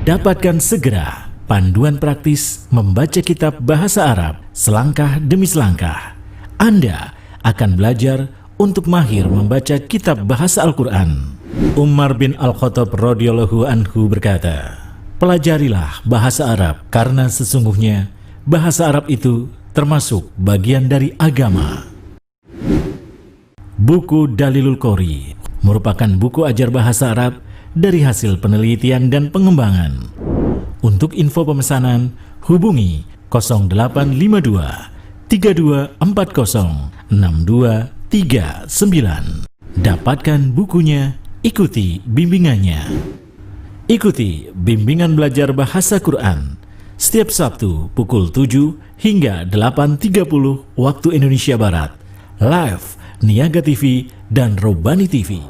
Dapatkan segera panduan praktis membaca kitab bahasa Arab selangkah demi selangkah. Anda akan belajar untuk mahir membaca kitab bahasa Al-Quran. Umar bin Al-Khattab radhiyallahu anhu berkata, pelajarilah bahasa Arab karena sesungguhnya bahasa Arab itu termasuk bagian dari agama. Buku Dalilul Qori merupakan buku ajar bahasa Arab dari hasil penelitian dan pengembangan. Untuk info pemesanan, hubungi 0852 3240 6239. Dapatkan bukunya, ikuti bimbingannya. Ikuti bimbingan belajar bahasa Quran setiap Sabtu pukul 7 hingga 8.30 waktu Indonesia Barat. Live Niaga TV dan Robani TV.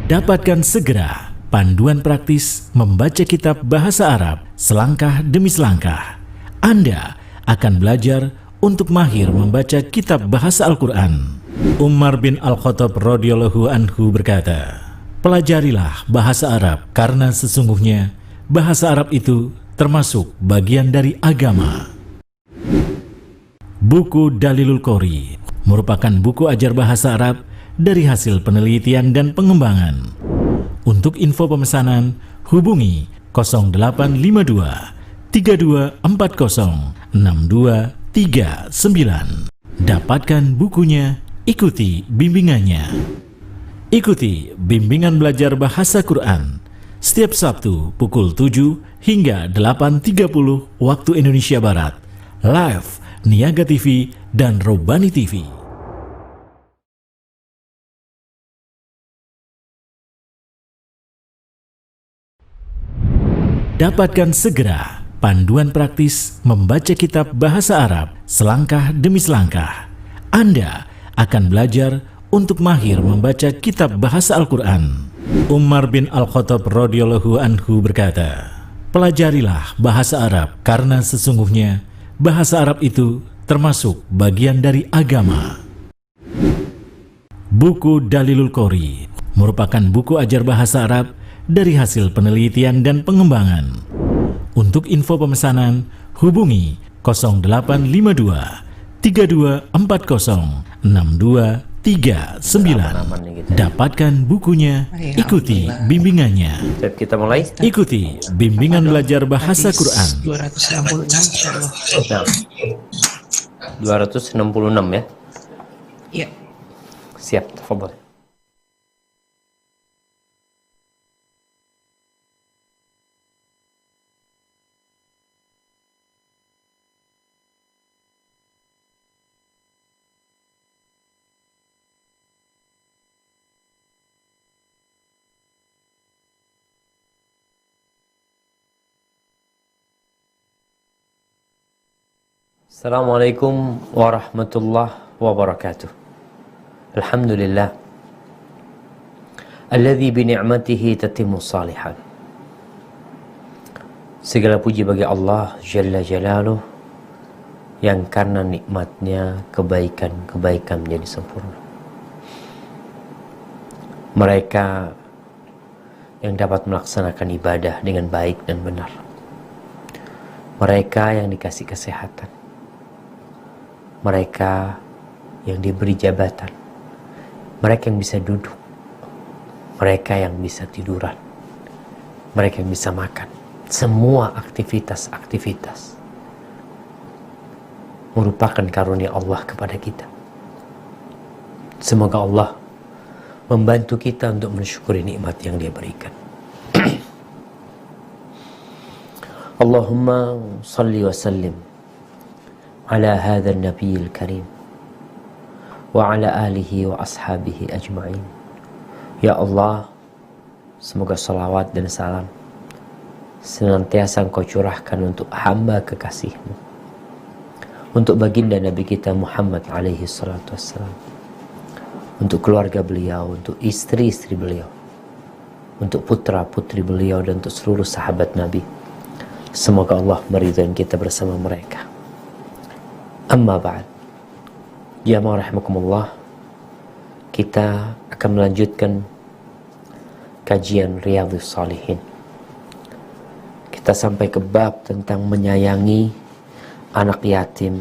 Dapatkan segera panduan praktis membaca kitab bahasa Arab selangkah demi selangkah. Anda akan belajar untuk mahir membaca kitab bahasa Al-Quran. Umar bin Al-Khattab radhiyallahu anhu berkata, pelajarilah bahasa Arab karena sesungguhnya bahasa Arab itu termasuk bagian dari agama. Buku Dalilul Qori merupakan buku ajar bahasa Arab dari hasil penelitian dan pengembangan. Untuk info pemesanan, hubungi 0852 3240 6239. Dapatkan bukunya, ikuti bimbingannya. Ikuti bimbingan belajar bahasa Quran setiap Sabtu pukul 7 hingga 8.30 waktu Indonesia Barat. Live Niaga TV dan Robani TV. Dapatkan segera panduan praktis membaca kitab bahasa Arab selangkah demi selangkah. Anda akan belajar untuk mahir membaca kitab bahasa Al-Quran. Umar bin Al-Khattab radhiyallahu anhu berkata, pelajarilah bahasa Arab karena sesungguhnya bahasa Arab itu termasuk bagian dari agama. Buku Dalilul Qori merupakan buku ajar bahasa Arab dari hasil penelitian dan pengembangan. Untuk info pemesanan, hubungi 0852 3240 6239. Dapatkan bukunya, ikuti bimbingannya. Kita mulai. Ikuti bimbingan belajar bahasa Quran. 266 ya? Iya. Siap, tafadhol. Assalamualaikum warahmatullahi wabarakatuh. Alhamdulillah alladzi bi ni'matihi tatimmu shalihan. Segala puji bagi Allah Jalla Jalaluh yang karena nikmatnya kebaikan-kebaikan menjadi sempurna. Mereka yang dapat melaksanakan ibadah dengan baik dan benar. Mereka yang dikasih kesehatan. Mereka yang diberi jabatan, mereka yang bisa duduk, mereka yang bisa tiduran, mereka yang bisa makan. Semua aktivitas-aktivitas merupakan karunia Allah kepada kita. Semoga Allah membantu kita untuk mensyukuri nikmat yang Dia berikan. Allahumma salli wa sallim ala hadha an-nabiyil karim wa ala alihi wa ashabihi ajma'in. Ya Allah, semoga salawat dan salam senantiasa Engkau curahkan untuk hamba kekasih-Mu, untuk baginda Nabi kita Muhammad alaihi salatu wassalam, untuk keluarga beliau, untuk istri-istri beliau, untuk putra-putri beliau, dan untuk seluruh sahabat Nabi. Semoga Allah meridhai kita bersama mereka. Amma ba'd. Jamaah rahimakumullah, kita akan melanjutkan kajian Riyadhus Shalihin. Kita sampai ke bab tentang menyayangi anak yatim,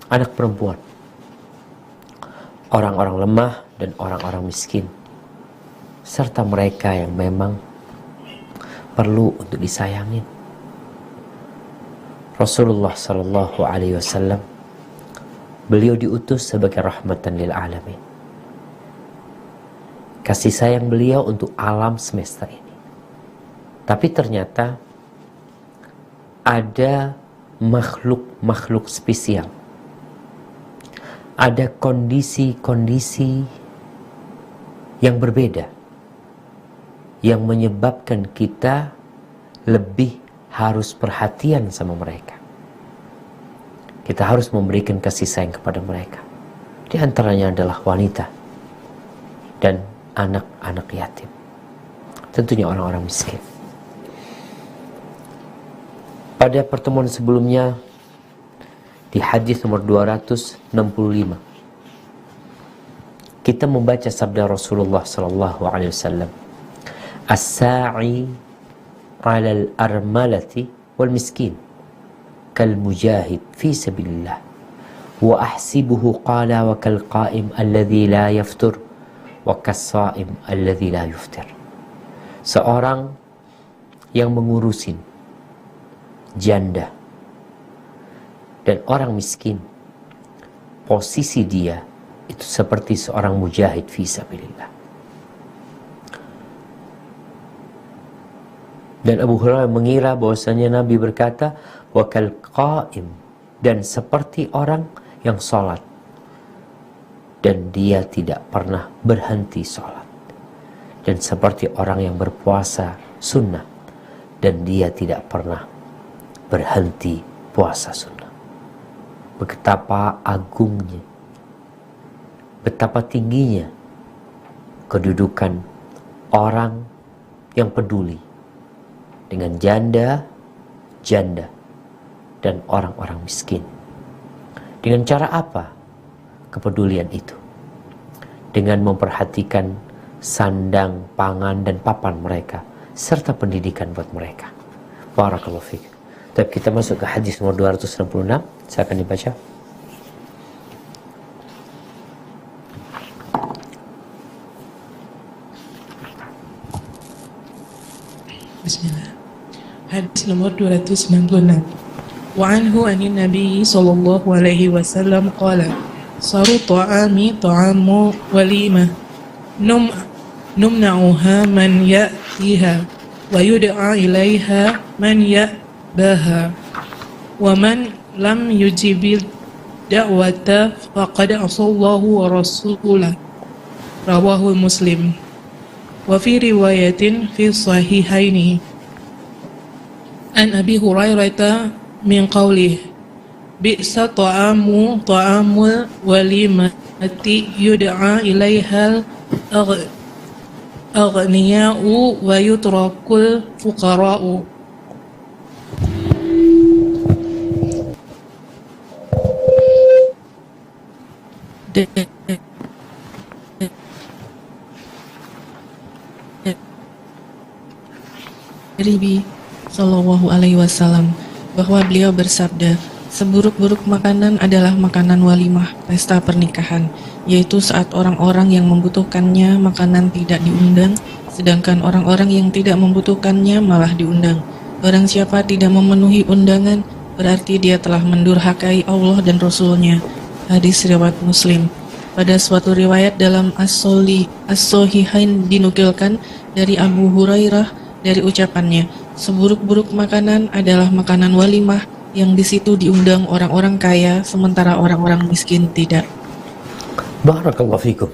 anak perempuan, orang-orang lemah dan orang-orang miskin, serta mereka yang memang perlu untuk disayangin. Rasulullah Sallallahu Alaihi Wasallam, beliau diutus sebagai rahmatan lil alamin. Kasih sayang beliau untuk alam semesta ini. Tapi ternyata ada makhluk-makhluk spesial. Ada kondisi-kondisi yang berbeda yang menyebabkan kita lebih harus perhatian sama mereka. Kita harus memberikan kasih sayang kepada mereka. Di antaranya adalah wanita dan anak-anak yatim. Tentunya orang-orang miskin. Pada pertemuan sebelumnya di hadis nomor 265 kita membaca sabda Rasulullah sallallahu alaihi wasallam, "As-sa'i 'alal armalati wal miskin kal mujahid fi sabilillah wa ahsibuhu qala wa kal qa'im alladhi la yaftur wa kas sha'im alladhi la yuftir." Seorang yang mengurusin janda dan orang miskin, posisi dia itu seperti seorang mujahid fi sabilillah. Dan Abu Hurairah mengira bahwasanya Nabi berkata wa kal qaim, dan seperti orang yang sholat dan dia tidak pernah berhenti sholat, dan seperti orang yang berpuasa sunnah dan dia tidak pernah berhenti puasa sunnah. Betapa agungnya, betapa tingginya kedudukan orang yang peduli dengan janda dan orang-orang miskin. Dengan cara apa kepedulian itu? Dengan memperhatikan sandang, pangan, dan papan mereka, serta pendidikan buat mereka. Barakallahu fiik. Tapi kita masuk ke hadis nomor 266. Saya akan dibaca. Bismillah. Hadis nomor 266. Wa anhu anin Nabi sallallahu alaihi wasallam qala saru ta'ami ta'amu walimah numna'uha man ya'tiha wa yud'a ilaiha man ya'baha wa man lam yujibil da'wata faqad asallahu wa rasulah. Rawahu Muslim. Wa fi riwayatin fi sahihaini an Abi Hurairah min qawlih bi'sa ta'amul walimati yud'a ilaihal aghniya'u wa yutrakul fuqara'u. Ribi Sallallahu Alaihi Wasallam bahwa beliau bersabda, seburuk-buruk makanan adalah makanan walimah, pesta pernikahan, yaitu saat orang-orang yang membutuhkannya makanan tidak diundang, sedangkan orang-orang yang tidak membutuhkannya malah diundang. Barang siapa tidak memenuhi undangan, berarti dia telah mendurhakai Allah dan Rasulnya. Hadis riwayat Muslim. Pada suatu riwayat dalam As-Sahihain dinukilkan dari Abu Hurairah dari ucapannya, seburuk-buruk makanan adalah makanan walimah yang di situ diundang orang-orang kaya sementara orang-orang miskin tidak. Barakallahu fikum.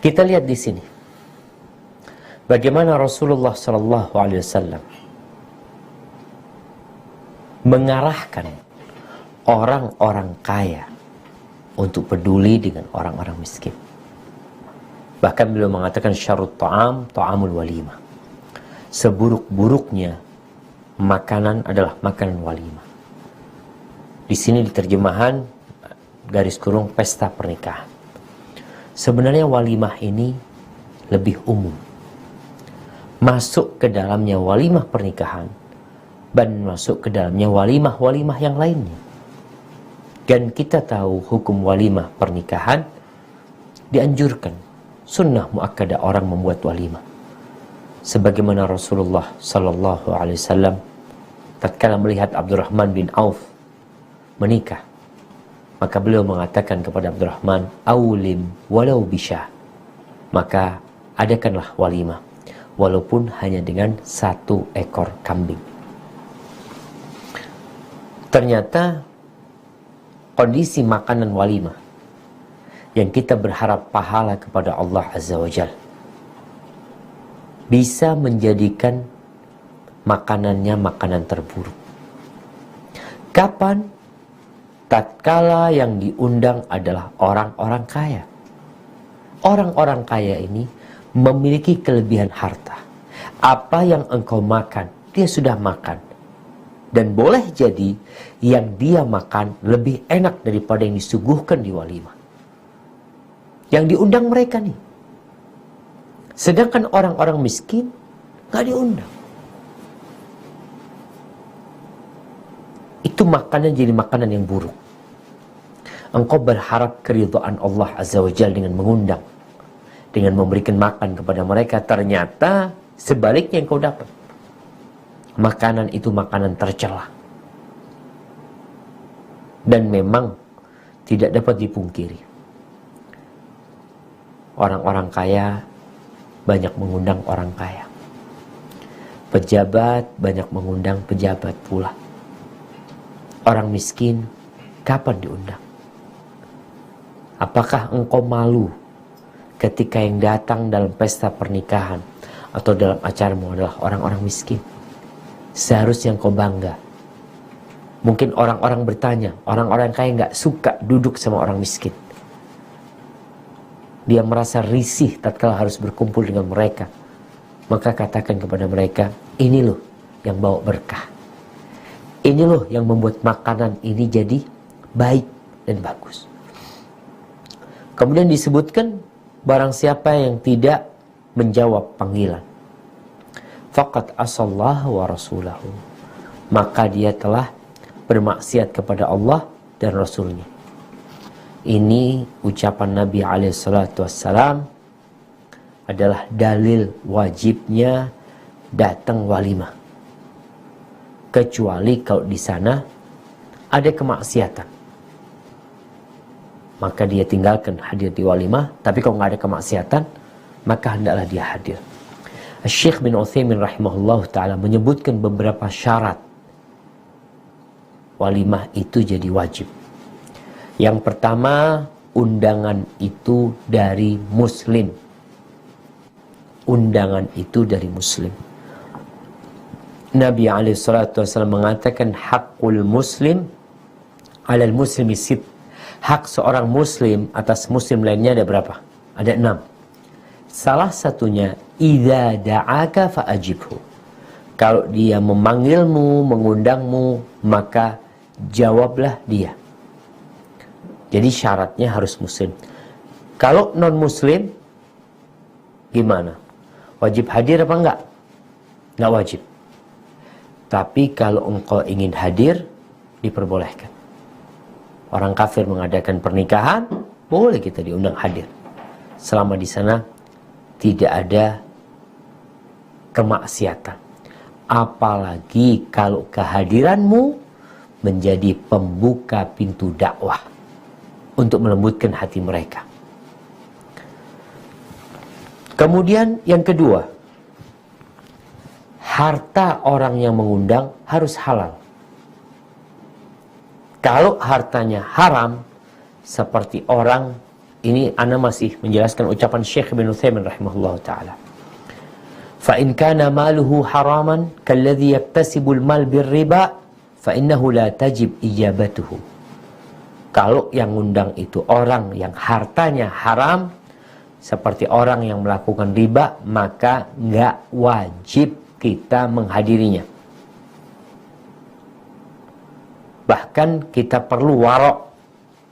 Kita lihat di sini bagaimana Rasulullah sallallahu alaihi wasallam mengarahkan orang-orang kaya untuk peduli dengan orang-orang miskin. Bahkan beliau mengatakan syarut ta'amul walimah. Seburuk-buruknya makanan adalah makanan walimah. Di sini di terjemahan garis kurung pesta pernikahan. Sebenarnya walimah ini lebih umum. Masuk ke dalamnya walimah pernikahan dan masuk ke dalamnya walimah-walimah yang lainnya. Dan kita tahu hukum walimah pernikahan dianjurkan, sunnah muakkadah orang membuat walimah. Sebagaimana Rasulullah sallallahu alaihi wasallam tatkala melihat Abdurrahman bin Auf menikah, maka beliau mengatakan kepada Abdurrahman, "Aulim walau bisyah." Maka adakanlah walimah walaupun hanya dengan 1 ekor kambing. Ternyata kondisi makanan walimah yang kita berharap pahala kepada Allah Azza wa Jalla bisa menjadikan makanannya makanan terburuk. Kapan? Tatkala yang diundang adalah orang-orang kaya. Orang-orang kaya ini memiliki kelebihan harta. Apa yang engkau makan, dia sudah makan. Dan boleh jadi yang dia makan lebih enak daripada yang disuguhkan di walimah. Yang diundang mereka nih. Sedangkan orang-orang miskin nggak diundang. Itu makanan jadi makanan yang buruk. Engkau berharap keridhaan Allah Azza wa Jalla dengan mengundang, dengan memberikan makan kepada mereka. Ternyata sebaliknya yang kau dapat. Makanan itu makanan tercela. Dan memang tidak dapat dipungkiri. Orang-orang kaya banyak mengundang orang kaya. Pejabat banyak mengundang pejabat pula. Orang miskin kapan diundang? Apakah engkau malu ketika yang datang dalam pesta pernikahan atau dalam acaramu adalah orang-orang miskin? Seharusnya engkau bangga. Mungkin orang-orang bertanya, orang-orang kaya nggak suka duduk sama orang miskin. Dia merasa risih tatkala harus berkumpul dengan mereka. Maka katakan kepada mereka, ini loh yang bawa berkah. Ini loh yang membuat makanan ini jadi baik dan bagus. Kemudian disebutkan, barang siapa yang tidak menjawab panggilan, faqad asallahu wa rasulahu, maka dia telah bermaksiat kepada Allah dan Rasulnya. Ini ucapan Nabi SAW adalah dalil wajibnya datang walimah. Kecuali kalau di sana ada kemaksiatan, maka dia tinggalkan hadir di walimah. Tapi kalau nggak ada kemaksiatan, maka hendaklah dia hadir. Syekh bin Utsaimin rahimahullah ta'ala menyebutkan beberapa syarat walimah itu jadi wajib. Yang pertama, undangan itu dari muslim. Undangan itu dari muslim. Nabi SAW mengatakan, hakul muslim alal muslimi sit. Hak seorang muslim atas muslim lainnya ada berapa? Ada 6. Salah satunya, idza da'aka fa'ajibhu. Kalau dia memanggilmu, mengundangmu, maka jawablah dia. Jadi syaratnya harus muslim. Kalau non muslim, gimana? Wajib hadir apa enggak? Enggak wajib. Tapi kalau engkau ingin hadir, diperbolehkan. Orang kafir mengadakan pernikahan, boleh kita diundang hadir. Selama di sana tidak ada kemaksiatan. Apalagi kalau kehadiranmu menjadi pembuka pintu dakwah untuk melembutkan hati mereka. Kemudian yang kedua, harta orang yang mengundang harus halal. Kalau hartanya haram, seperti orang, ini ana masih menjelaskan ucapan Syekh bin Utsaimin rahimahullah ta'ala. فَإِنْ كَانَ مَالُهُ حَرَامًا كَالَّذِي يَكْتَسِبُ الْمَالِ بِالرِّبَا فَإِنَّهُ لَا تَجِبْ إِجَابَتُهُ. Kalau yang ngundang itu orang yang hartanya haram, seperti orang yang melakukan riba, maka nggak wajib kita menghadirinya. Bahkan kita perlu warok,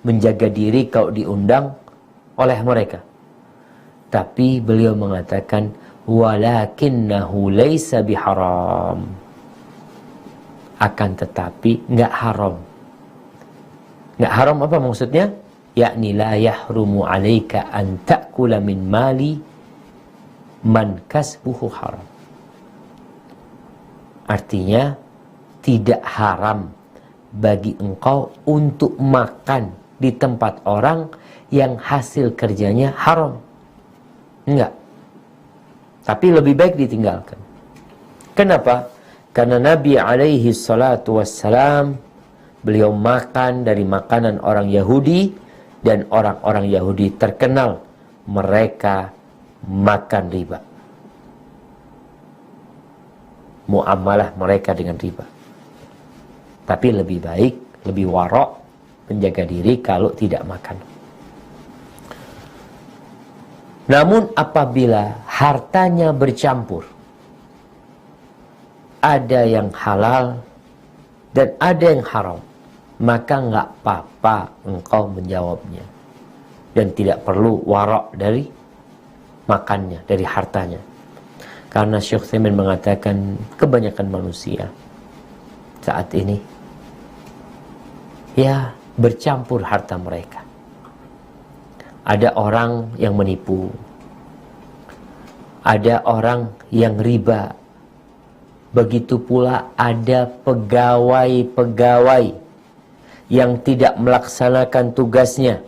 menjaga diri kalau diundang oleh mereka. Tapi beliau mengatakan walakinnahu laisa biharam. Akan tetapi enggak haram. Enggak haram apa maksudnya? Yakni la yahrumu 'alaika an ta'kula min mali man kasbuhu haram. Artinya tidak haram bagi engkau untuk makan di tempat orang yang hasil kerjanya haram. Enggak. Tapi lebih baik ditinggalkan. Kenapa? Karena Nabi alaihi salatu wassalam, beliau makan dari makanan orang Yahudi, dan orang-orang Yahudi terkenal mereka makan riba. Muamalah mereka dengan riba. Tapi lebih baik, lebih warok, menjaga diri kalau tidak makan. Namun apabila hartanya bercampur, ada yang halal dan ada yang haram, maka nggak apa-apa engkau menjawabnya. Dan tidak perlu warok dari makannya, dari hartanya. Karena Syekh Utsaimin mengatakan kebanyakan manusia saat ini ya bercampur harta mereka. Ada orang yang menipu, ada orang yang riba. Begitu pula ada pegawai-pegawai yang tidak melaksanakan tugasnya.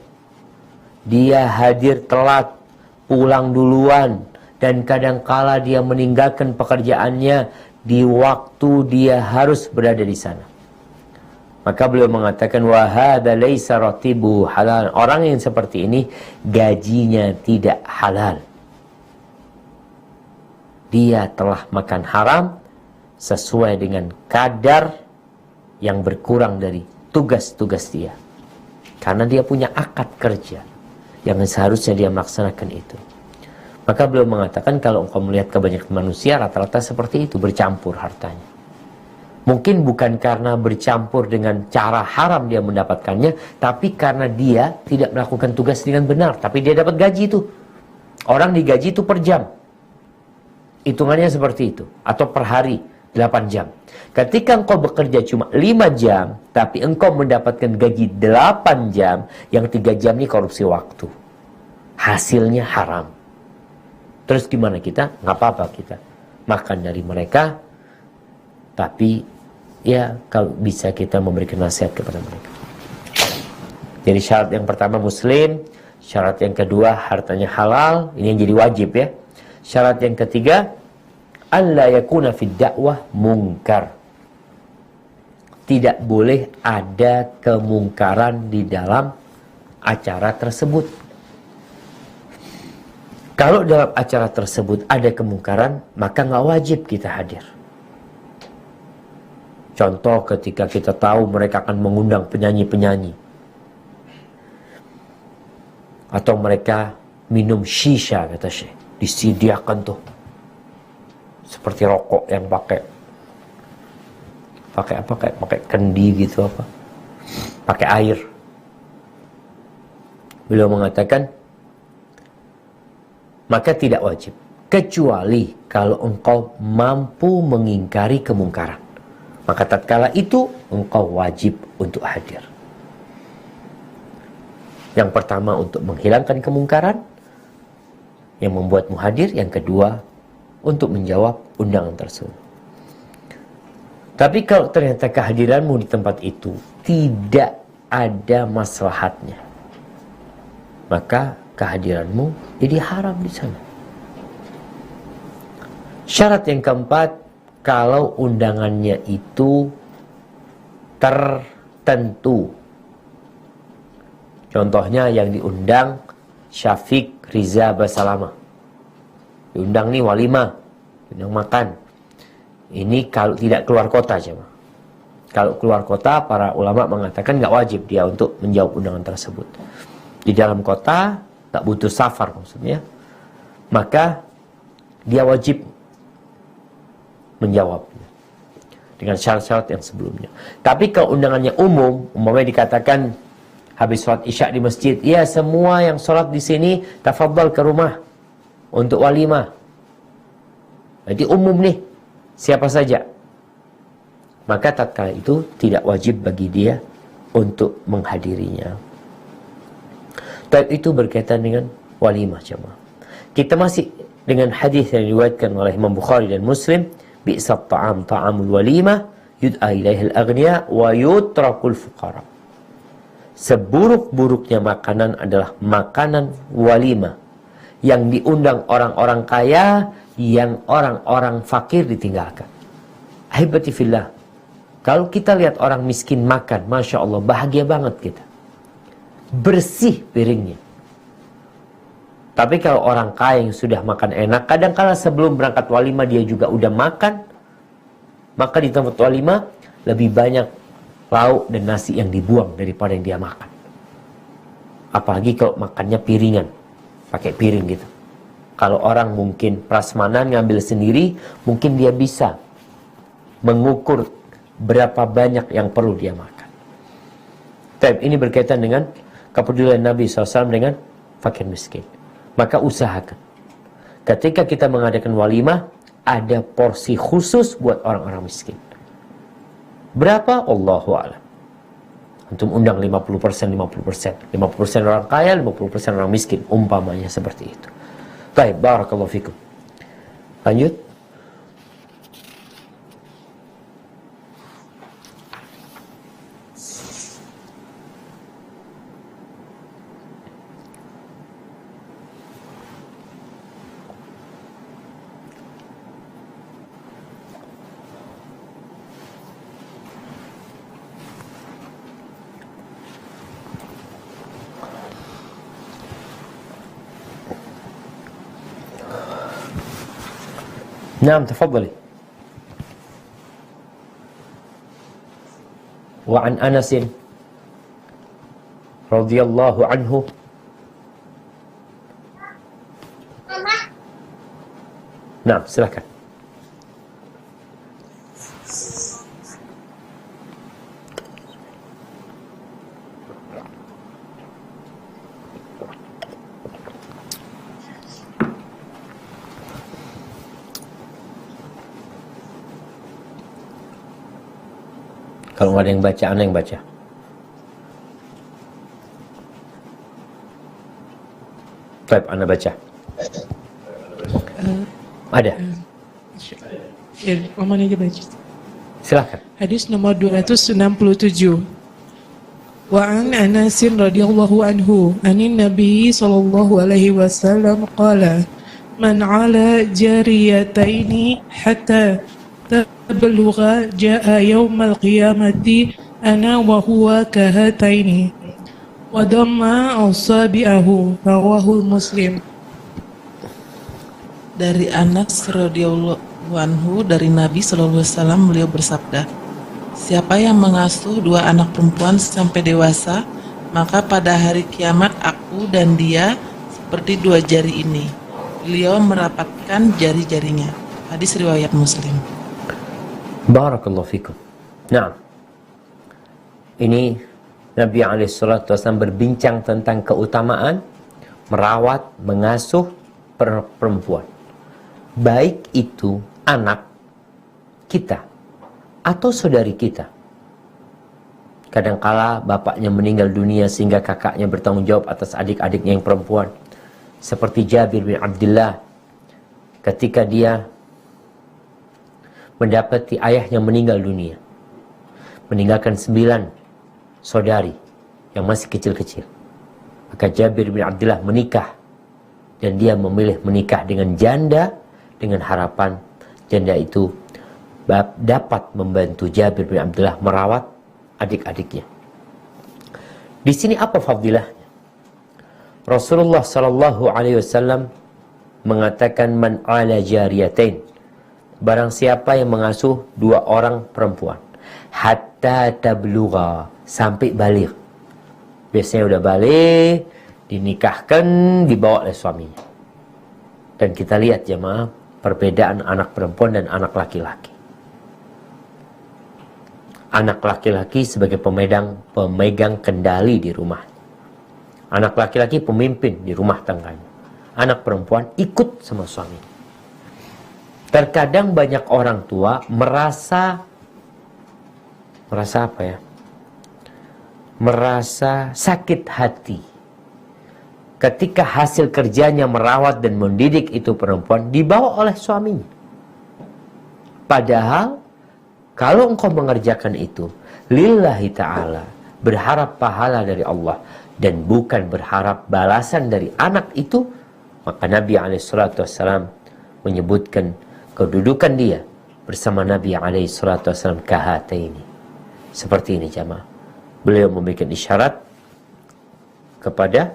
Dia hadir telat, pulang duluan, dan kadangkala dia meninggalkan pekerjaannya di waktu dia harus berada di sana. Maka beliau mengatakan wa hadza laisa ratibu halal. Orang yang seperti ini gajinya tidak halal. Dia telah makan haram sesuai dengan kadar yang berkurang dari tugas-tugas dia. Karena dia punya akad kerja yang seharusnya dia melaksanakan itu. Maka beliau mengatakan kalau engkau melihat kebanyakan manusia rata-rata seperti itu, bercampur hartanya. Mungkin bukan karena bercampur dengan cara haram dia mendapatkannya, tapi karena dia tidak melakukan tugas dengan benar. Tapi dia dapat gaji itu. Orang digaji itu per jam. Hitungannya seperti itu. Atau per hari 8 jam. Ketika engkau bekerja cuma 5 jam, tapi engkau mendapatkan gaji 8 jam, yang 3 jam ini korupsi waktu. Hasilnya haram. Terus gimana kita? Nggak apa-apa kita makan dari mereka, tapi ya kalau bisa kita memberikan nasihat kepada mereka. Jadi syarat yang pertama Muslim, syarat yang kedua hartanya halal, ini yang jadi wajib ya. Syarat yang ketiga, alla yakuna fid dakwah munkar. Tidak boleh ada kemungkaran di dalam acara tersebut. Kalau dalam acara tersebut ada kemungkaran, maka nggak wajib kita hadir. Contoh ketika kita tahu mereka akan mengundang penyanyi-penyanyi. Atau mereka minum shisha, kata Syekh. Disediakan tuh. Seperti rokok yang pakai apa? Pakai kendi gitu apa. Pakai air. Beliau mengatakan, maka tidak wajib. Kecuali kalau engkau mampu mengingkari kemungkaran. Maka tatkala itu engkau wajib untuk hadir. Yang pertama untuk menghilangkan kemungkaran yang membuatmu hadir. Yang kedua untuk menjawab undangan tersebut. Tapi kalau ternyata kehadiranmu di tempat itu tidak ada maslahatnya, maka kehadiranmu jadi haram di sana. Syarat yang keempat, kalau undangannya itu tertentu. Contohnya yang diundang Syafiq Riza Basalama. Diundang nih walimah, diundang makan. Ini kalau tidak keluar kota coba. Kalau keluar kota, para ulama mengatakan nggak wajib dia untuk menjawab undangan tersebut. Di dalam kota, tak butuh safar maksudnya, maka dia wajib menjawab dengan syarat-syarat yang sebelumnya. Tapi kalau undangannya umum, umpamanya dikatakan habis sholat isya di masjid, ya semua yang sholat di sini tafadhal ke rumah, untuk walimah. Jadi umum nih, siapa saja. Maka tatkala itu tidak wajib bagi dia untuk menghadirinya. Tapi itu berkaitan dengan walimah jemaah. Kita masih dengan hadis yang diriwayatkan oleh Imam Bukhari dan Muslim, bi'sat ta'am ta'amul walimah yud'a ilaihil aghniya wa yutrakul fuqara. Seburuk-buruknya makanan adalah makanan walimah yang diundang orang-orang kaya, yang orang-orang fakir ditinggalkan. Ahibati fillah, kalau kita lihat orang miskin makan, Masya Allah, bahagia banget kita. Bersih piringnya. Tapi kalau orang kaya yang sudah makan enak, kadang-kala sebelum berangkat walimah dia juga udah makan, maka di tempat walimah lebih banyak lauk dan nasi yang dibuang daripada yang dia makan. Apalagi kalau makannya piringan, pakai piring gitu. Kalau orang mungkin prasmanan ngambil sendiri, mungkin dia bisa mengukur berapa banyak yang perlu dia makan. Tapi ini berkaitan dengan kepedulian Nabi SAW dengan fakir miskin. Maka usahakan ketika kita mengadakan walimah, ada porsi khusus buat orang-orang miskin. Berapa? Allahu a'lam. Antum undang 50%, 50%. 50% orang kaya, 50% orang miskin. Umpamanya seperti itu. Baik, barakallahu fikum. Lanjut. نعم تفضلي. وعن أنس رضي الله عنه نعم silakan. Kalau nggak ada yang baca, ana yang baca. Baik, ana baca. Ada. Ya, Oman aja baca. Silakan. Hadis nomor 267. Wa an Anas radhiyallahu anhu, anin Nabi sallallahu alaihi wasallam qala, man 'ala jariyataini hatta tablugha jaa yaumal qiyamati ana wa huwa kahataini wa damma asabi'ahu, rawahu Muslim. Dari Anas radhiyallahu anhu, dari Nabi sallallahu alaihi wasallam, beliau bersabda, siapa yang mengasuh dua anak perempuan sampai dewasa, maka pada hari kiamat aku dan dia seperti dua jari ini. Beliau merapatkan jari-jarinya. Hadis riwayat Muslim. Barakallahu fikum. Nah, ini Nabi SAW berbincang tentang keutamaan merawat, mengasuh perempuan. Baik itu anak kita atau saudari kita. Kadangkala bapaknya meninggal dunia sehingga kakaknya bertanggung jawab atas adik-adiknya yang perempuan. Seperti Jabir bin Abdullah ketika dia mendapati ayahnya meninggal dunia, meninggalkan 9 saudari yang masih kecil-kecil. Maka Jabir bin Abdullah menikah, dan dia memilih menikah dengan janda dengan harapan janda itu dapat membantu Jabir bin Abdullah merawat adik-adiknya. Di sini apa fadilahnya? Rasulullah sallallahu alaihi wasallam mengatakan, man ala jariyatain, barang siapa yang mengasuh 2 orang perempuan, hatta tablugha, sampai balik. Biasanya udah balik, dinikahkan, dibawa oleh suaminya. Dan kita lihat jemaah, perbedaan anak perempuan dan anak laki-laki. Anak laki-laki sebagai pemegang kendali di rumah. Anak laki-laki pemimpin di rumah tangganya. anak perempuan ikut sama suami. Terkadang banyak orang tua merasa apa ya? Merasa sakit hati ketika hasil kerjanya merawat dan mendidik itu perempuan dibawa oleh suaminya. Padahal kalau engkau mengerjakan itu lillahi ta'ala, berharap pahala dari Allah dan bukan berharap balasan dari anak itu, maka Nabi SAW menyebutkan kedudukan dia bersama Nabi SAW kahataini. Seperti ini jamaah. Beliau memberikan isyarat kepada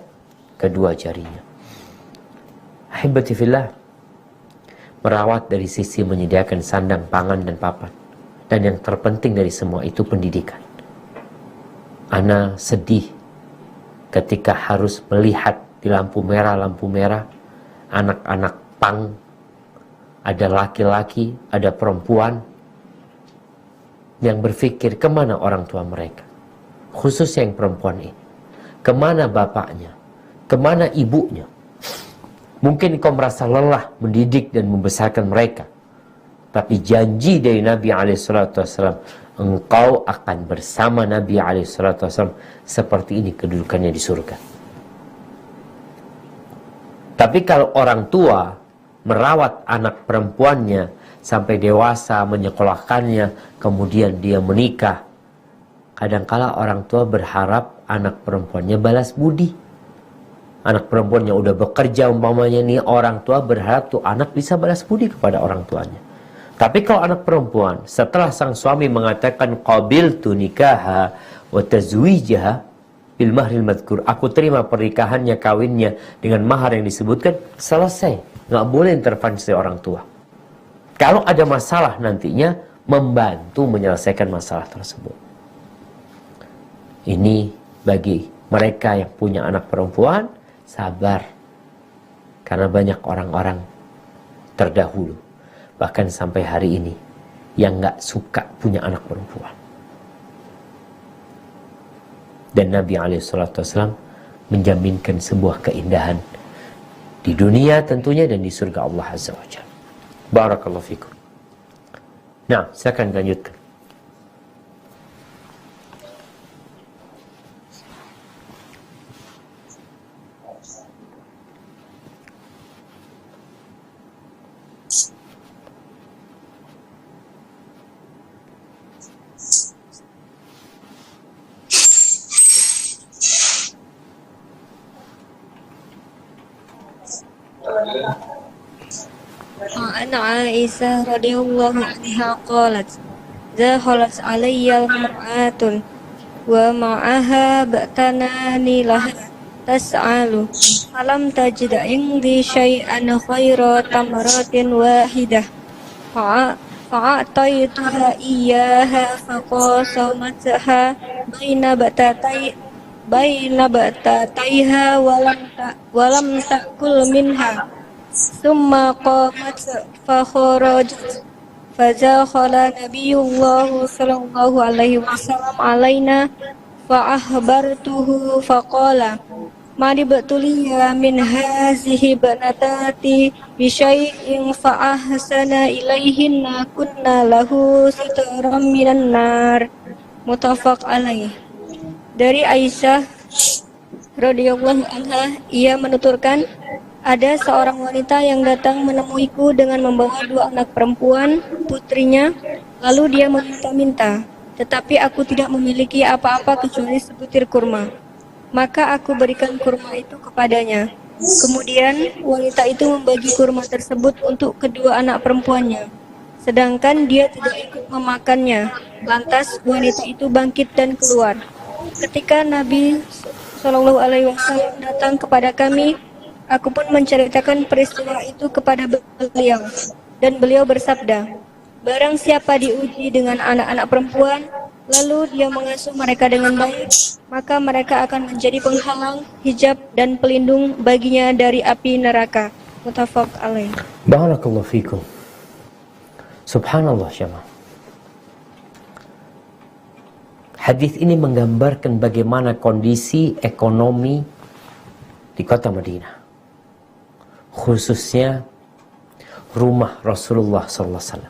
kedua jarinya. Ahibati fillah, merawat dari sisi menyediakan sandang, pangan, dan papan. Dan yang terpenting dari semua itu pendidikan. Ana sedih ketika harus melihat di lampu merah, anak-anak pang, ada laki-laki, ada perempuan, yang berpikir kemana orang tua mereka. Khususnya yang perempuan ini. Kemana bapaknya? Kemana ibunya? Mungkin kau merasa lelah mendidik dan membesarkan mereka. Tapi janji dari Nabi SAW, engkau akan bersama Nabi SAW seperti ini kedudukannya di surga. Tapi kalau orang tua merawat anak perempuannya sampai dewasa, menyekolahkannya, kemudian dia menikah, kadangkala orang tua berharap anak perempuannya balas budi. Anak perempuannya udah bekerja umpamanya nih, orang tua berharap tuh anak bisa balas budi kepada orang tuanya. Tapi kalau anak perempuan setelah sang suami mengatakan qabiltu nikaha wa tazwijaha bil mahril madhkur, aku terima pernikahannya, kawinnya dengan mahar yang disebutkan, selesai. Nggak boleh intervensi orang tua. Kalau ada masalah nantinya, membantu menyelesaikan masalah tersebut. Ini bagi mereka yang punya anak perempuan, sabar. Karena banyak orang-orang terdahulu, bahkan sampai hari ini, yang nggak suka punya anak perempuan. Dan Nabi SAW menjaminkan sebuah keindahan di dunia tentunya dan di surga Allah Azza wa Jalla. Barakallahu fikum. Nah, silakan lanjutkan. عن عائشة رضي الله عنها قالت دخلت علي المرأة ومعها بأتنان لها تسأل فلم تجد عندي شيئا خير تمرة واحدة فأعطيتها إياها فقاسمتها بين بطاتيها ولم تأكل منها ثم قامت فخرجت فدخل نبي الله صلى الله عليه وسلم علينا فأخبرته فقال ما ابتلي من هذه بنتاتي بشيء فأحسن إليهن كنا له سترا من النار. Muttafaq alaih. Dari Aisyah radhiyallahu anha, ia menuturkan, ada seorang wanita yang datang menemuiku dengan membawa 2 anak perempuan putrinya, lalu dia meminta-minta, tetapi aku tidak memiliki apa-apa kecuali sebutir kurma. Maka aku berikan kurma itu kepadanya. Kemudian wanita itu membagi kurma tersebut untuk kedua anak perempuannya, sedangkan dia tidak ikut memakannya. Lantas wanita itu bangkit dan keluar. Ketika Nabi SAW datang kepada kami, aku pun menceritakan peristiwa itu kepada beliau, dan beliau bersabda, barang siapa diuji dengan anak-anak perempuan, lalu dia mengasuh mereka dengan baik, maka mereka akan menjadi penghalang, hijab, dan pelindung baginya dari api neraka. Muttafaq alaih. Barakallahu fikum. Subhanallah syama. Hadis ini menggambarkan bagaimana kondisi ekonomi di kota Madinah. khususnya rumah Rasulullah SAW.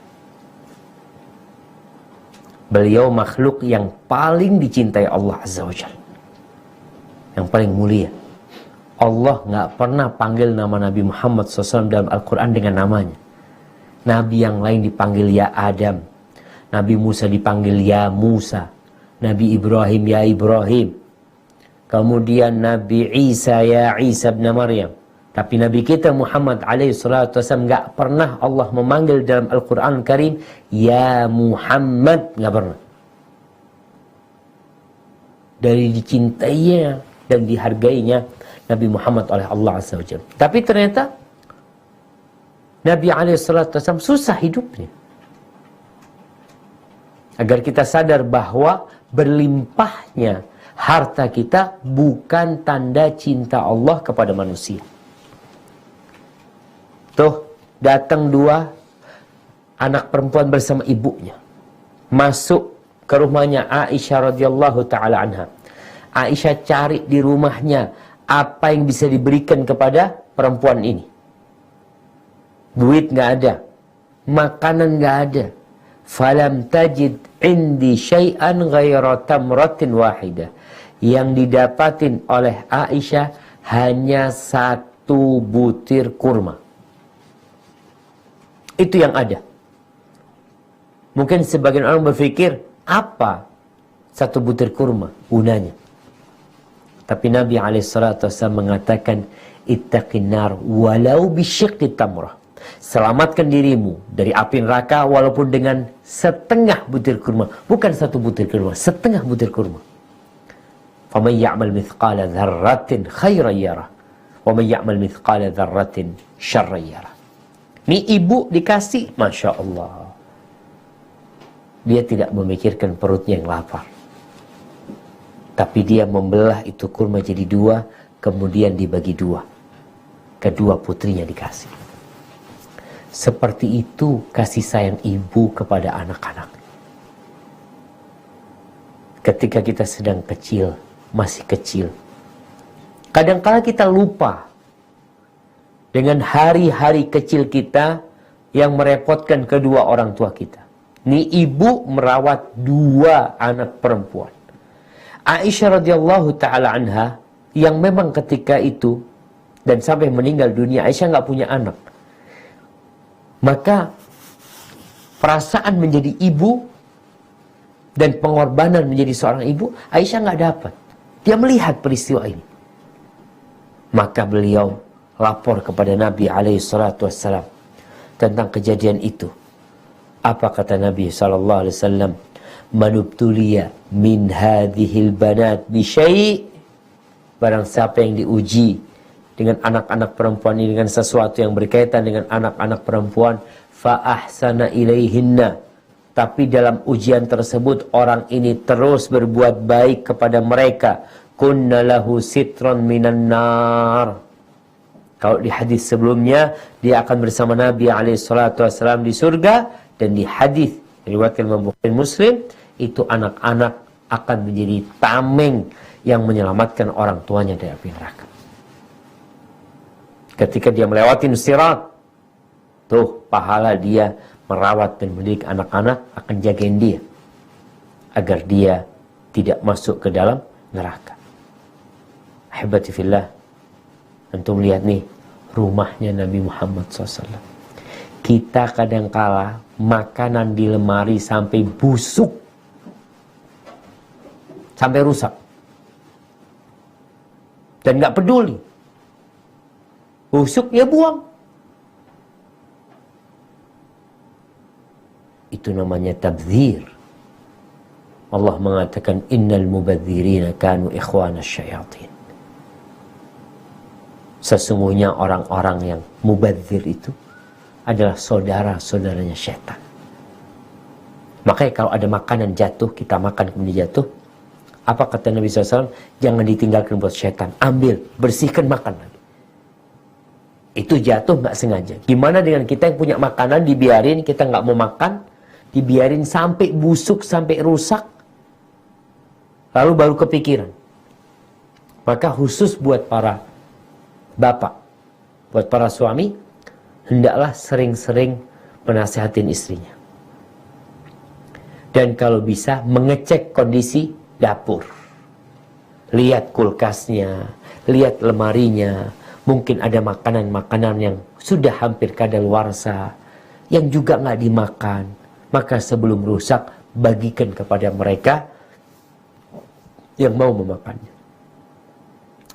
Beliau makhluk yang paling dicintai Allah Azza wa Jalla, yang paling mulia. Allah nggak pernah panggil nama Nabi Muhammad SAW dalam Al-Quran dengan namanya. Nabi yang lain dipanggil ya Adam, Nabi Musa dipanggil ya Musa, Nabi Ibrahim ya Ibrahim, kemudian Nabi Isa ya Isa bin Maryam. Tapi Nabi kita Muhammad SAW nggak pernah Allah memanggil dalam Al-Quran Karim ya Muhammad, nggak pernah. Dari dicintainya dan dihargainya Nabi Muhammad oleh Allah Azza wa Jalla. Tapi ternyata Nabi SAW susah hidupnya. Agar kita sadar bahwa berlimpahnya harta kita bukan tanda cinta Allah kepada manusia. Tuh, datang dua anak perempuan bersama ibunya. Masuk ke rumahnya Aisyah radhiyallahu ta'ala anha. Aisyah cari di rumahnya apa yang bisa diberikan kepada perempuan ini. Duit nggak ada, makanan nggak ada. Falam tajid indi syai'an ghaira tamratin wahidah. Yang didapatin oleh Aisyah hanya satu butir kurma. Itu yang ada. Mungkin sebagian orang berpikir, apa satu butir kurma gunanya? Tapi Nabi SAW mengatakan, ittaqin nar walau bisyiqqi tamrah. Selamatkan dirimu dari api neraka walaupun dengan setengah butir kurma. Bukan satu butir kurma, setengah butir kurma. Faman ya'mal mithqala dzarratin khairan yarah, wa man ya'mal mithqala dzarratin syarran yarah. Ini ibu dikasih, Masya Allah. Dia tidak memikirkan perutnya yang lapar. Tapi dia membelah itu kurma jadi dua, kemudian dibagi dua. Kedua putrinya dikasih. Seperti itu kasih sayang ibu kepada anak-anak. Ketika kita sedang kecil, masih kecil. Kadang-kala kita lupa dengan hari-hari kecil kita yang merepotkan kedua orang tua kita. Ini ibu merawat dua anak perempuan. Aisyah radhiyallahu ta'ala anha, yang memang ketika itu dan sampai meninggal dunia, Aisyah nggak punya anak. Maka perasaan menjadi ibu dan pengorbanan menjadi seorang ibu, Aisyah nggak dapat. Dia melihat peristiwa ini. Maka beliau lapor kepada Nabi SAW tentang kejadian itu. Apa kata Nabi SAW? Manubtuliya min hadhil banat bisyai'. Barang siapa yang diuji dengan anak-anak perempuan ini dengan sesuatu yang berkaitan dengan anak-anak perempuan, fa ahsana ilaihinna. Tapi dalam ujian tersebut orang ini terus berbuat baik kepada mereka, kunna lahu sitran minan nar. Kalau di hadis sebelumnya dia akan bersama Nabi SAW di surga, dan di hadis riwayat Imam Bukhari Muslim itu anak-anak akan menjadi tameng yang menyelamatkan orang tuanya dari api neraka. Ketika dia melewati sirat, tuh pahala dia merawat dan mendidik anak-anak akan jagain dia agar dia tidak masuk ke dalam neraka. Ahibati fillah, antum lihat nih rumahnya Nabi Muhammad SAW. Kita kadangkala makanan di lemari sampai busuk, sampai rusak, dan nggak peduli. Busuk ya buang. Itu namanya tabdzir. Allah mengatakan innal mubadzirina kanu ikhwana syayatin. Sesungguhnya orang-orang yang mubadzir itu adalah saudara-saudaranya syaitan. Makanya kalau ada makanan jatuh, kita makan kemudian jatuh, apa kata Nabi SAW? Jangan ditinggalkan buat syaitan. Ambil, bersihkan, makan lagi. Itu jatuh nggak sengaja. Gimana dengan kita yang punya makanan, dibiarin, kita nggak mau makan, dibiarin sampai busuk, sampai rusak, lalu baru kepikiran. Maka khusus buat para bapak, buat para suami, hendaklah sering-sering menasihatin istrinya. Dan kalau bisa mengecek kondisi dapur. Lihat kulkasnya, lihat lemarinya, mungkin ada makanan-makanan yang sudah hampir kadaluarsa, yang juga nggak dimakan. Maka sebelum rusak, bagikan kepada mereka yang mau memakannya.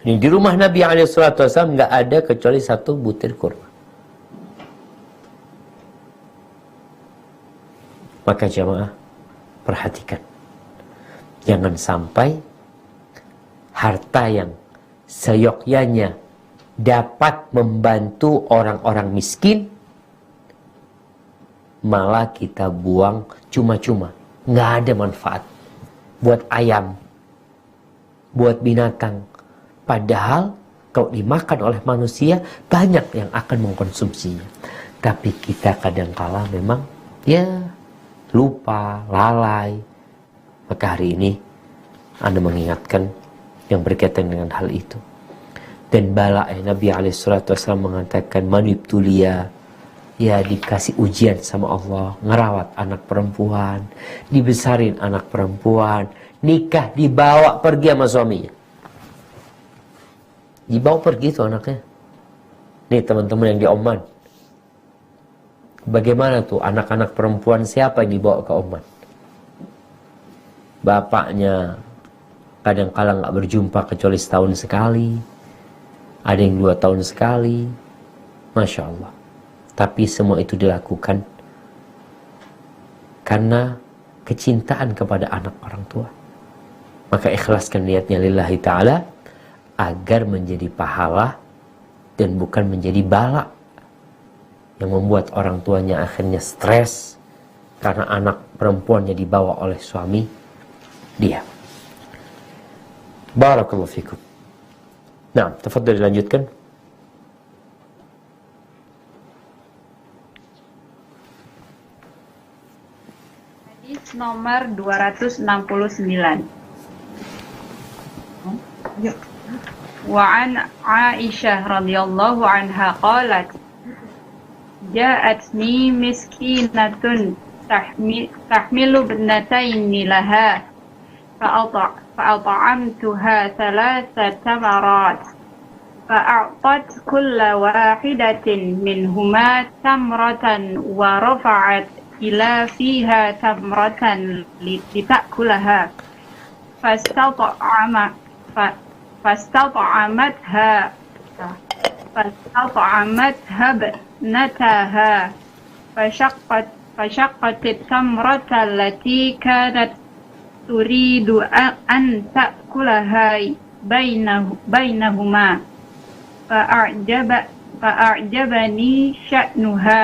Ini di rumah Nabi SAW nggak ada kecuali 1 butir kurma. Maka jamaah, perhatikan. Jangan sampai harta yang seyogyanya dapat membantu orang-orang miskin, malah kita buang cuma-cuma. Nggak ada manfaat. Buat ayam, buat binatang. Padahal kalau dimakan oleh manusia, banyak yang akan mengkonsumsinya. Tapi kita kadangkala memang lupa, lalai. Maka hari ini Anda mengingatkan yang berkaitan dengan hal itu. Dan Nabi SAW mengatakan, manibtulia, dikasih ujian sama Allah, ngerawat anak perempuan, dibesarin anak perempuan, nikah, dibawa pergi sama suaminya. Dibawa pergi tuh anaknya. Nih teman-teman yang di Oman, bagaimana tuh anak-anak perempuan siapa yang dibawa ke Oman? Bapaknya kadang-kala nggak berjumpa kecuali setahun sekali, ada yang 2 tahun sekali, Masya Allah. Tapi semua itu dilakukan karena kecintaan kepada anak orang tua. Maka ikhlaskan niatnya lillahi ta'ala, agar menjadi pahala dan bukan menjadi bala yang membuat orang tuanya akhirnya stres karena anak perempuannya dibawa oleh suami dia. Barakallahu fikum. Nah, tafadhal dilanjutkan. Hadis nomor 269. وعن عائشة رضي الله عنها قالت جاءتني مسكينة تحمل ابنتين لها فأطعمتها 3 تمرات فأعطت كل واحدة منهما تمرة ورفعت إلى فيها تمرة لتأكلها فاستطعمتها ابنتها فشقت التمرة التي كانت تريد أن تأكلها بينهما فأعجبني شأنها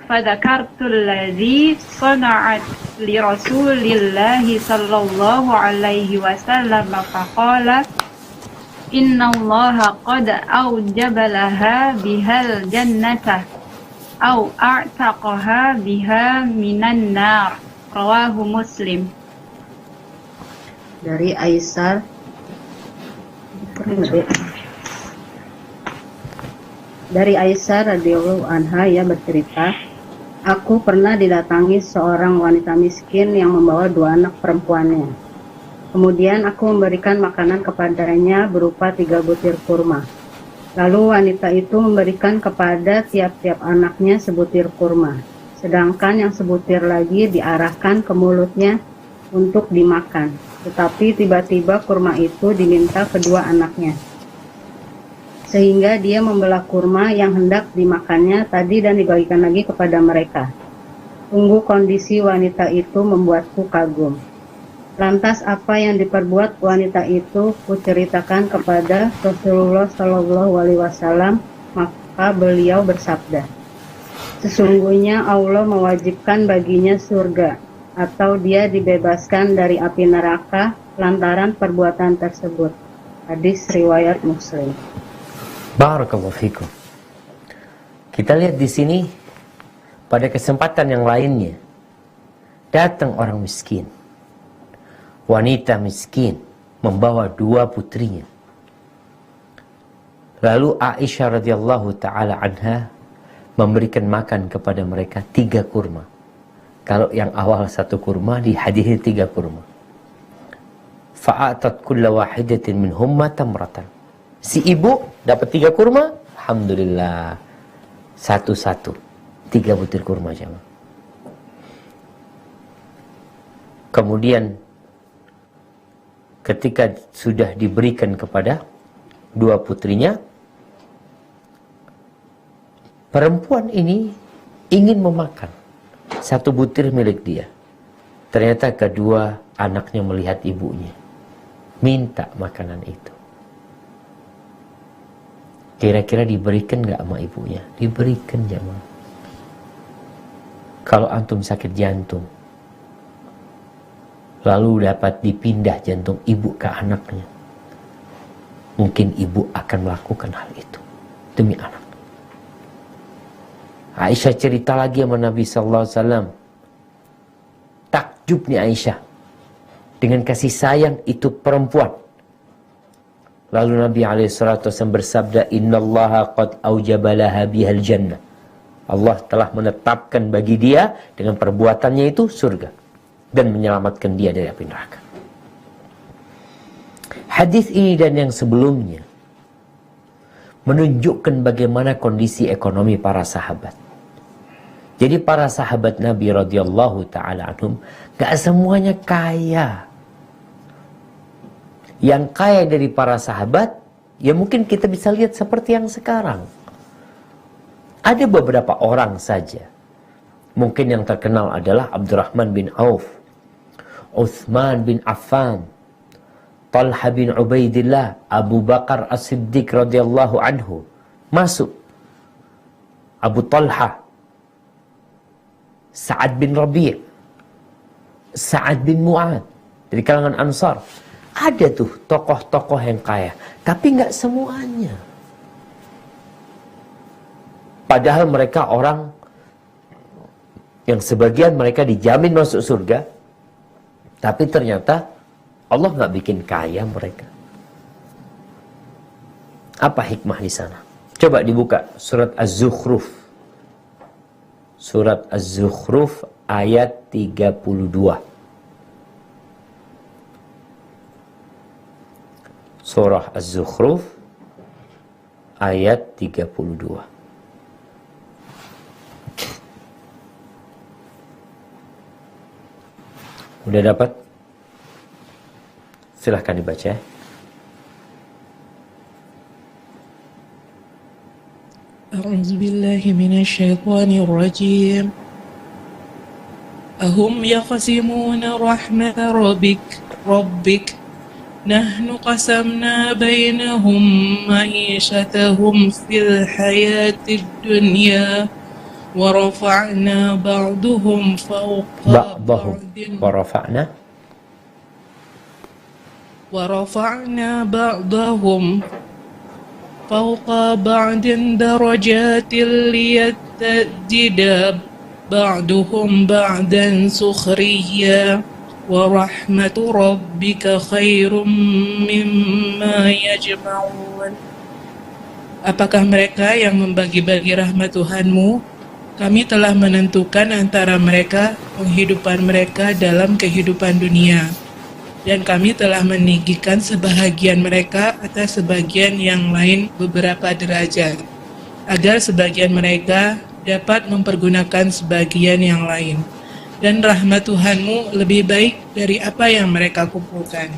فذكرت الذي صنعت لرسول الله صلى الله عليه وسلم فقال إن الله قد أوجب لها بها الجنة أو أعتقها بها من النار. رواه Muslim. Dari Aisyah radhiyallahu anha, ia bercerita, aku pernah didatangi seorang wanita miskin yang membawa 2 anak perempuannya. Kemudian aku memberikan makanan kepadanya berupa 3 butir kurma. Lalu wanita itu memberikan kepada tiap-tiap anaknya sebutir kurma, sedangkan yang sebutir lagi diarahkan ke mulutnya untuk dimakan. Tetapi tiba-tiba kurma itu diminta kedua anaknya, sehingga dia membelah kurma yang hendak dimakannya tadi dan dibagikan lagi kepada mereka. Sungguh kondisi wanita itu membuatku kagum. Lantas apa yang diperbuat wanita itu kuceritakan kepada Rasulullah SAW, maka beliau bersabda, sesungguhnya Allah mewajibkan baginya surga, atau dia dibebaskan dari api neraka lantaran perbuatan tersebut. Hadis riwayat Muslim. Barakallahu fikum. Kita lihat di sini pada kesempatan yang lainnya datang orang miskin, wanita miskin membawa 2 putrinya. Lalu Aisyah radhiyallahu taala anha memberikan makan kepada mereka 3 kurma. Kalau yang awal 1 kurma, di hadisnya 3 kurma. Fa'atat kulla wahidatin minhumma tamratan. Si ibu dapat 3 kurma, alhamdulillah. 1-1, 3 butir kurma jemaah. Kemudian ketika sudah diberikan kepada 2 putrinya, perempuan ini ingin memakan 1 butir milik dia. Ternyata kedua anaknya melihat ibunya minta makanan itu. Kira-kira diberikan nggak sama ibunya? Diberikan jemaah. Kalau antum sakit jantung, lalu dapat dipindah jantung ibu ke anaknya, mungkin ibu akan melakukan hal itu demi anak. Aisyah cerita lagi sama Nabi sallallahu alaihi wasallam. Takjub nih Aisyah dengan kasih sayang itu perempuan. Lalu Nabi alaihi salatu wasallam bersabda, "Innallaha qad aujaba laha bihal jannah." Allah telah menetapkan bagi dia dengan perbuatannya itu surga dan menyelamatkan dia dari api neraka. Hadis ini dan yang sebelumnya menunjukkan bagaimana kondisi ekonomi para sahabat. Jadi para sahabat Nabi radhiyallahu taala anhum gak semuanya kaya. Yang kaya dari para sahabat, ya mungkin kita bisa lihat seperti yang sekarang. Ada beberapa orang saja. Mungkin yang terkenal adalah Abdurrahman bin Auf, Utsman bin Affan, Talha bin Ubaidillah, Abu Bakar As-Siddiq radhiyallahu anhu masuk. Abu Talha, Sa'ad bin Rabi', Sa'ad bin Mu'ad dari kalangan Ansar. Ada tuh tokoh-tokoh yang kaya, tapi nggak semuanya. Padahal mereka orang yang sebagian mereka dijamin masuk surga, tapi ternyata Allah nggak bikin kaya mereka. Apa hikmah di sana? Coba dibuka surat Az-Zukhruf. Surat Az-Zukhruf ayat 32. Surah Az-Zukhruf ayat 32. Udah dapat? Silahkan dibaca. أعوذ بالله من الشيطان الرجيم أهم يقسمون رحمة ربك نحن قسمنا بينهم معيشتهم في الحياة الدنيا ورفعنا بعضهم فوق بعضهم ورفعنا بعضهم فوق بعض درجات ليتخذ بعضهم بعضا سخريا ورحمة ربك خير مما يجمعون. Apakah mereka yang membagi-bagi rahmat Tuhanmu? Kami telah menentukan antara mereka penghidupan mereka dalam kehidupan dunia, dan kami telah meninggikan sebahagian mereka atas sebagian yang lain beberapa derajat, agar sebagian mereka dapat mempergunakan sebagian yang lain. Dan rahmat Tuhanmu lebih baik dari apa yang mereka kumpulkan.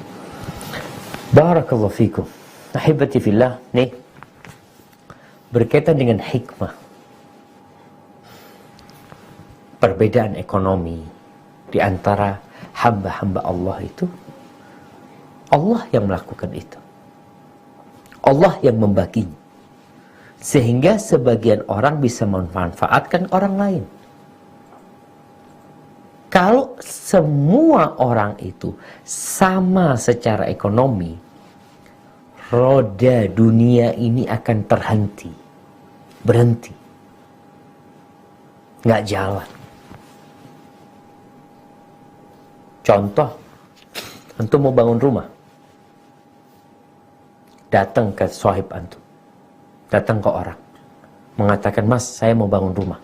Barakallahu fikum. Ahibati fillah, nih berkaitan dengan hikmah perbedaan ekonomi di antara hamba-hamba Allah itu. Allah yang melakukan itu. Allah yang membaginya. Sehingga sebagian orang bisa memanfaatkan orang lain. Kalau semua orang itu sama secara ekonomi, roda dunia ini akan berhenti. Nggak jalan. Contoh, antum mau bangun rumah. Datang ke sahib antum. datang ke orang, mengatakan, "Mas, saya mau bangun rumah."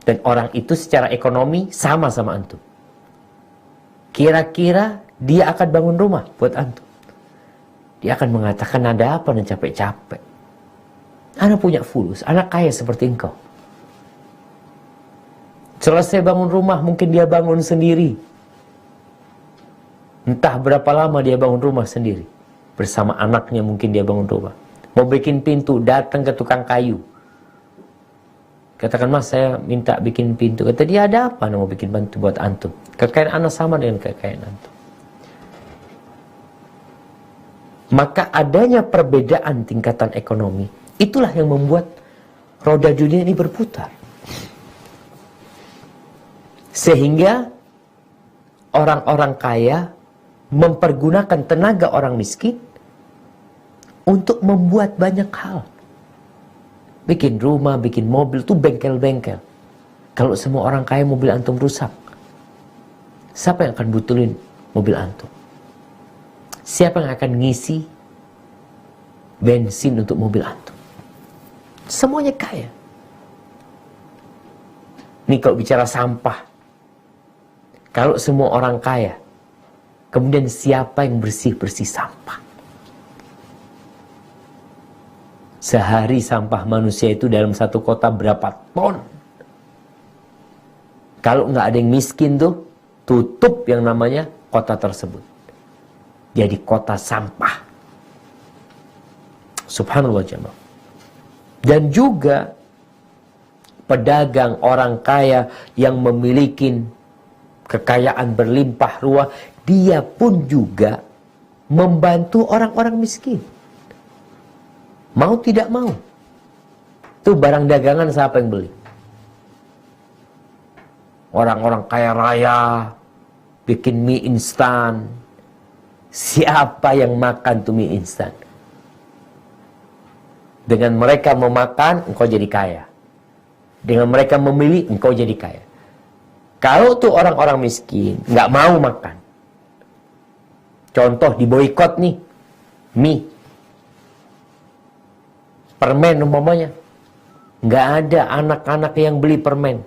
Dan orang itu secara ekonomi sama antum. Kira-kira dia akan bangun rumah buat antum. Dia akan mengatakan, "Ada apa nih capek-capek? Anak punya fulus, anak kaya seperti engkau." Selesai bangun rumah, mungkin dia bangun sendiri. Entah berapa lama dia bangun rumah sendiri. Bersama anaknya mungkin dia bangun rumah. Mau bikin pintu, datang ke tukang kayu. Katakan, "Mas, saya minta bikin pintu." Kata dia, "Ada apa mau bikin pintu buat antum?" Kekayaan anak sama dengan kekayaan antum. Maka adanya perbedaan tingkatan ekonomi, itulah yang membuat roda dunia ini berputar. Sehingga orang-orang kaya mempergunakan tenaga orang miskin untuk membuat banyak hal. Bikin rumah, bikin mobil, tuh bengkel-bengkel. Kalau semua orang kaya mobil antum rusak, siapa yang akan butulin mobil antum? Siapa yang akan ngisi bensin untuk mobil antum? Semuanya kaya. Nih kalau bicara sampah, kalau semua orang kaya, kemudian siapa yang bersih-bersih sampah? Sehari sampah manusia itu dalam satu kota berapa ton? Kalau nggak ada yang miskin tuh, tutup yang namanya kota tersebut. Jadi kota sampah. Subhanallah jemaah. Dan juga pedagang orang kaya yang memiliki kekayaan berlimpah ruah, dia pun juga membantu orang-orang miskin. Mau tidak mau. Itu barang dagangan siapa yang beli? Orang-orang kaya raya bikin mie instan. Siapa yang makan tuh mie instan? Dengan mereka memakan, engkau jadi kaya. Dengan mereka memilih, engkau jadi kaya. Kalau tuh orang-orang miskin nggak mau makan, contoh diboikot nih, mie, permen umpamanya, nggak ada anak-anak yang beli permen,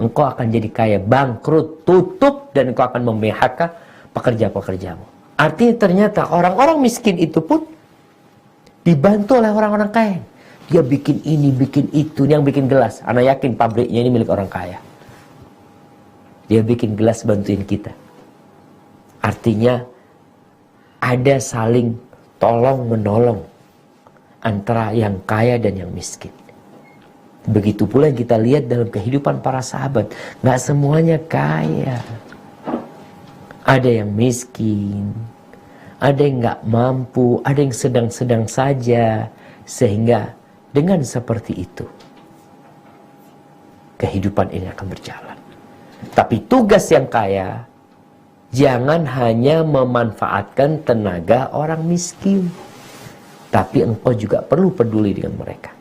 engkau akan jadi kaya, bangkrut, tutup, dan engkau akan mem-PHK pekerja-pekerjamu. Artinya ternyata orang-orang miskin itu pun dibantu oleh orang-orang kaya. Dia bikin ini, bikin itu, yang bikin gelas. Ana yakin pabriknya ini milik orang kaya. Dia bikin gelas bantuin kita. Artinya ada saling tolong-menolong antara yang kaya dan yang miskin. Begitu pula yang kita lihat dalam kehidupan para sahabat. Nggak semuanya kaya. Ada yang miskin, ada yang nggak mampu, ada yang sedang-sedang saja. Sehingga dengan seperti itu, kehidupan ini akan berjalan. Tapi tugas yang kaya, jangan hanya memanfaatkan tenaga orang miskin, tapi engkau juga perlu peduli dengan mereka.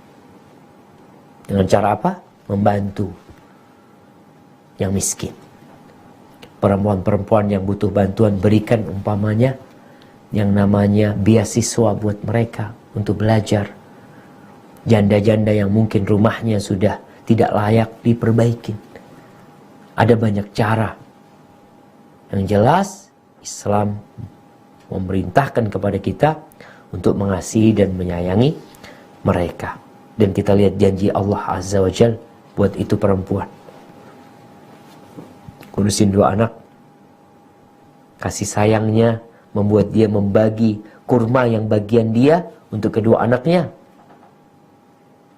Dengan cara apa? Membantu yang miskin. Perempuan-perempuan yang butuh bantuan, berikan umpamanya yang namanya beasiswa buat mereka untuk belajar. Janda-janda yang mungkin rumahnya sudah tidak layak, diperbaiki. Ada banyak cara. Yang jelas, Islam memerintahkan kepada kita untuk mengasihi dan menyayangi mereka. Dan kita lihat janji Allah Azza wa Jal buat itu perempuan. Kurusin 2 anak. Kasih sayangnya membuat dia membagi kurma yang bagian dia untuk kedua anaknya.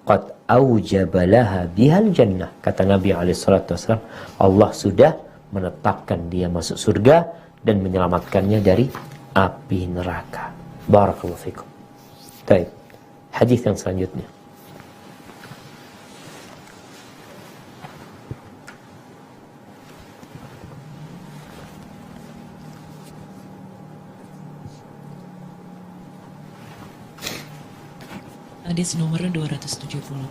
Qad aujabalaha bihal jannah. Kata Nabi SAW, Allah sudah menetapkan dia masuk surga dan menyelamatkannya dari api neraka. Barakallahu fikum. Baik. Hadis yang selanjutnya. Hadis nomor 270.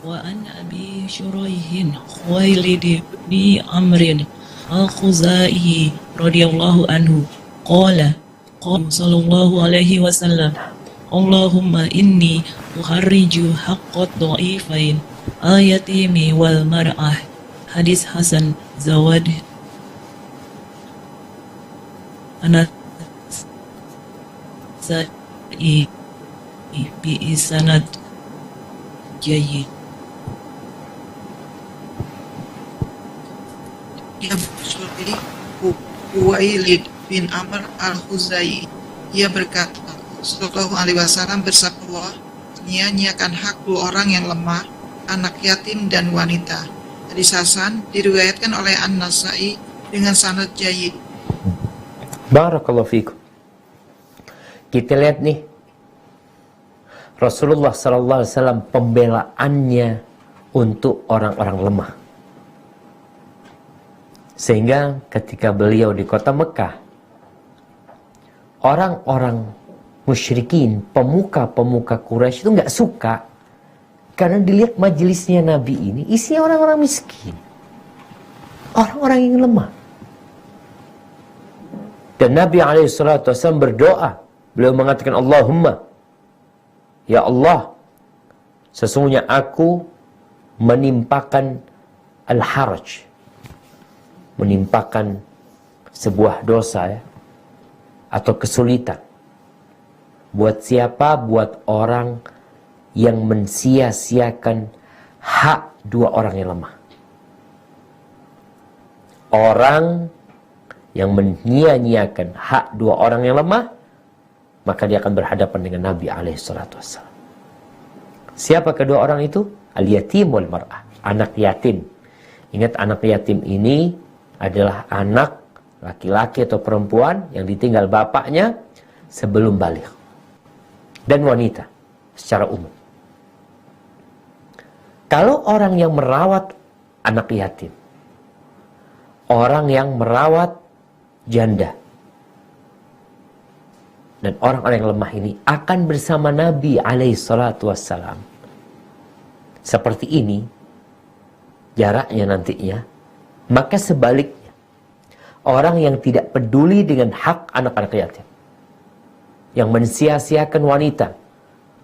Wa an Abi Shuraihin Khuwailid bin Amrin Al-Khuzai radhiyallahu anhu qala qala sallallahu alaihi wasallam Allahumma inni uharriju haqqat dha'ifain al-yatimi wal mar'ah. Hadis Hasan Zawad An-Nasa'i bi isnad jayyid. Ia berusul dari Uwailid bin Amr al-Khuzai. Ia berkata, Sallallahu Alaihi Wasallam bersabda, "Nyia-nyiakan hak dua orang yang lemah, anak yatim dan wanita." Hadis Hasan diriwayatkan oleh An-Nasa'i dengan sanad jayyid. Barakallahu fikum. Kita lihat nih, Rasulullah Sallallahu Alaihi Wasallam pembelaannya untuk orang-orang lemah. Sehingga ketika beliau di kota Mekah, orang-orang musyrikin, pemuka-pemuka Quraisy itu nggak suka karena dilihat majelisnya Nabi ini isinya orang-orang miskin, orang-orang yang lemah. Dan Nabi SAW berdoa, beliau mengatakan, Allahumma, ya Allah, sesungguhnya aku menimpakan al-haraj, menimpakan sebuah dosa ya, atau kesulitan. Buat siapa? Buat orang yang mensia-siakan hak dua orang yang lemah. Orang yang menyia-nyiakan hak dua orang yang lemah, maka dia akan berhadapan dengan Nabi SAW. Siapa kedua orang itu? Al-yatim wal mar'ah, anak yatim. Ingat, anak yatim ini adalah anak laki-laki atau perempuan yang ditinggal bapaknya sebelum baligh, dan wanita secara umum. Kalau orang yang merawat anak yatim, orang yang merawat janda, dan orang-orang yang lemah ini akan bersama Nabi SAW. Seperti ini jaraknya nantinya. Maka sebaliknya, orang yang tidak peduli dengan hak anak-anak yatim, yang mensia-siakan wanita,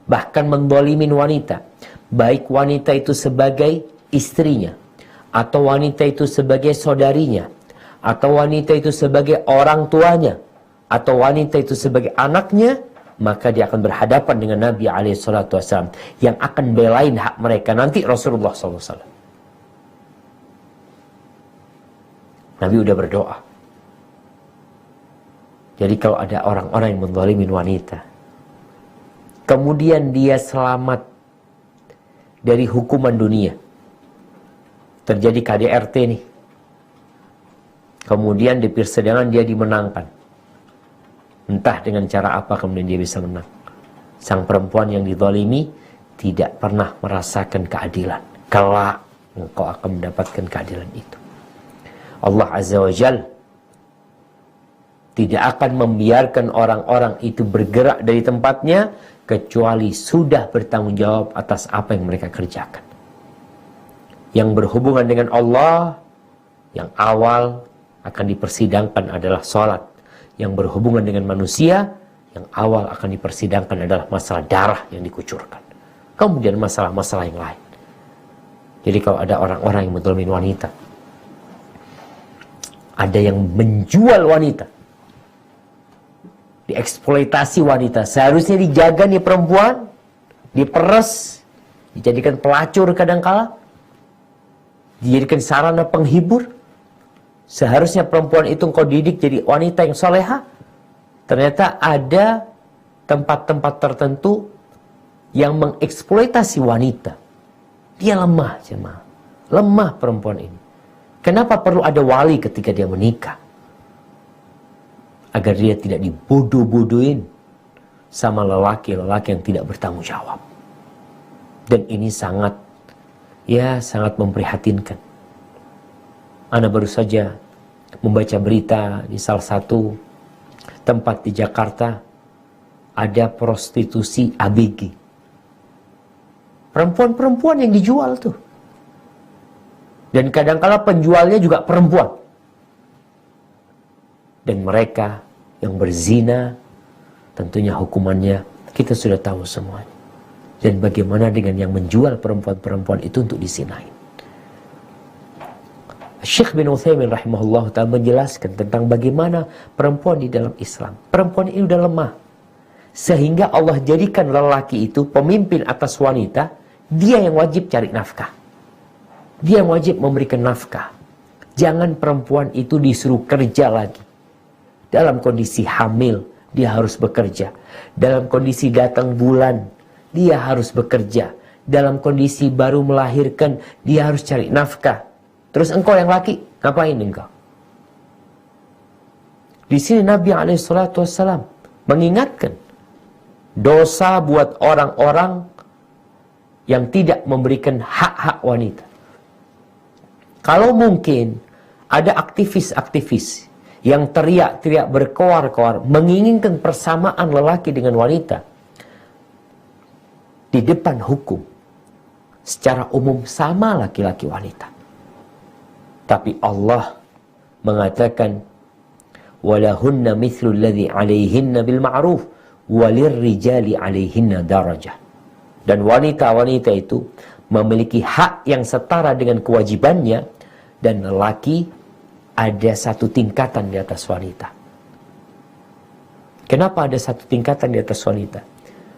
bahkan mendolimin wanita, baik wanita itu sebagai istrinya, atau wanita itu sebagai saudarinya, atau wanita itu sebagai orang tuanya, atau wanita itu sebagai anaknya, maka dia akan berhadapan dengan Nabi SAW yang akan belain hak mereka nanti, Rasulullah SAW. Nabi udah berdoa. Jadi kalau ada orang-orang yang menzalimin wanita, kemudian dia selamat dari hukuman dunia, terjadi KDRT nih, kemudian di persidangan dia dimenangkan, entah dengan cara apa kemudian dia bisa menang. Sang perempuan yang dizalimi tidak pernah merasakan keadilan. Kelak engkau akan mendapatkan keadilan itu. Allah Azza wa Jal tidak akan membiarkan orang-orang itu bergerak dari tempatnya kecuali sudah bertanggung jawab atas apa yang mereka kerjakan. Yang berhubungan dengan Allah, yang awal akan dipersidangkan adalah sholat. Yang berhubungan dengan manusia, yang awal akan dipersidangkan adalah masalah darah yang dikucurkan. Kemudian masalah-masalah yang lain. Jadi kalau ada orang-orang yang menzalimi wanita, ada yang menjual wanita, dieksploitasi wanita, seharusnya dijaga nih perempuan, diperes, dijadikan pelacur kadangkala, dijadikan sarana penghibur. Seharusnya perempuan itu engkau didik jadi wanita yang soleha. Ternyata ada tempat-tempat tertentu yang mengeksploitasi wanita. Dia lemah, jemaah. Lemah perempuan ini. Kenapa perlu ada wali ketika dia menikah? Agar dia tidak dibodoh-bodohin sama lelaki-lelaki yang tidak bertanggung jawab. Dan ini sangat memprihatinkan. Ana baru saja membaca berita di salah satu tempat di Jakarta, ada prostitusi ABG. Perempuan-perempuan yang dijual tuh. Dan kadangkala penjualnya juga perempuan. Dan mereka yang berzina tentunya hukumannya Kita sudah tahu semuanya. Dan bagaimana dengan yang menjual perempuan-perempuan itu untuk disinain. Syekh bin Utsaimin rahimahullah ta'ala menjelaskan tentang bagaimana perempuan di dalam Islam. Perempuan ini udah lemah. Sehingga Allah jadikan lelaki itu pemimpin atas wanita. Dia yang wajib cari nafkah. Dia yang wajib memberikan nafkah. Jangan perempuan itu disuruh kerja lagi. Dalam kondisi hamil, dia harus bekerja. Dalam kondisi datang bulan, dia harus bekerja. Dalam kondisi baru melahirkan, dia harus cari nafkah. Terus engkau yang laki, ngapain engkau? Di sini Nabi SAW mengingatkan dosa buat orang-orang yang tidak memberikan hak-hak wanita. Kalau mungkin ada aktivis-aktivis yang teriak-teriak berkoar-koar menginginkan persamaan lelaki dengan wanita di depan hukum, secara umum sama laki-laki wanita. Tapi Allah mengatakan walahunna mithlu alladhi 'alaihinna bil ma'ruf walirrijali 'alaihinna darajah. Dan wanita-wanita itu memiliki hak yang setara dengan kewajibannya, dan lelaki ada satu tingkatan di atas wanita. Kenapa ada satu tingkatan di atas wanita?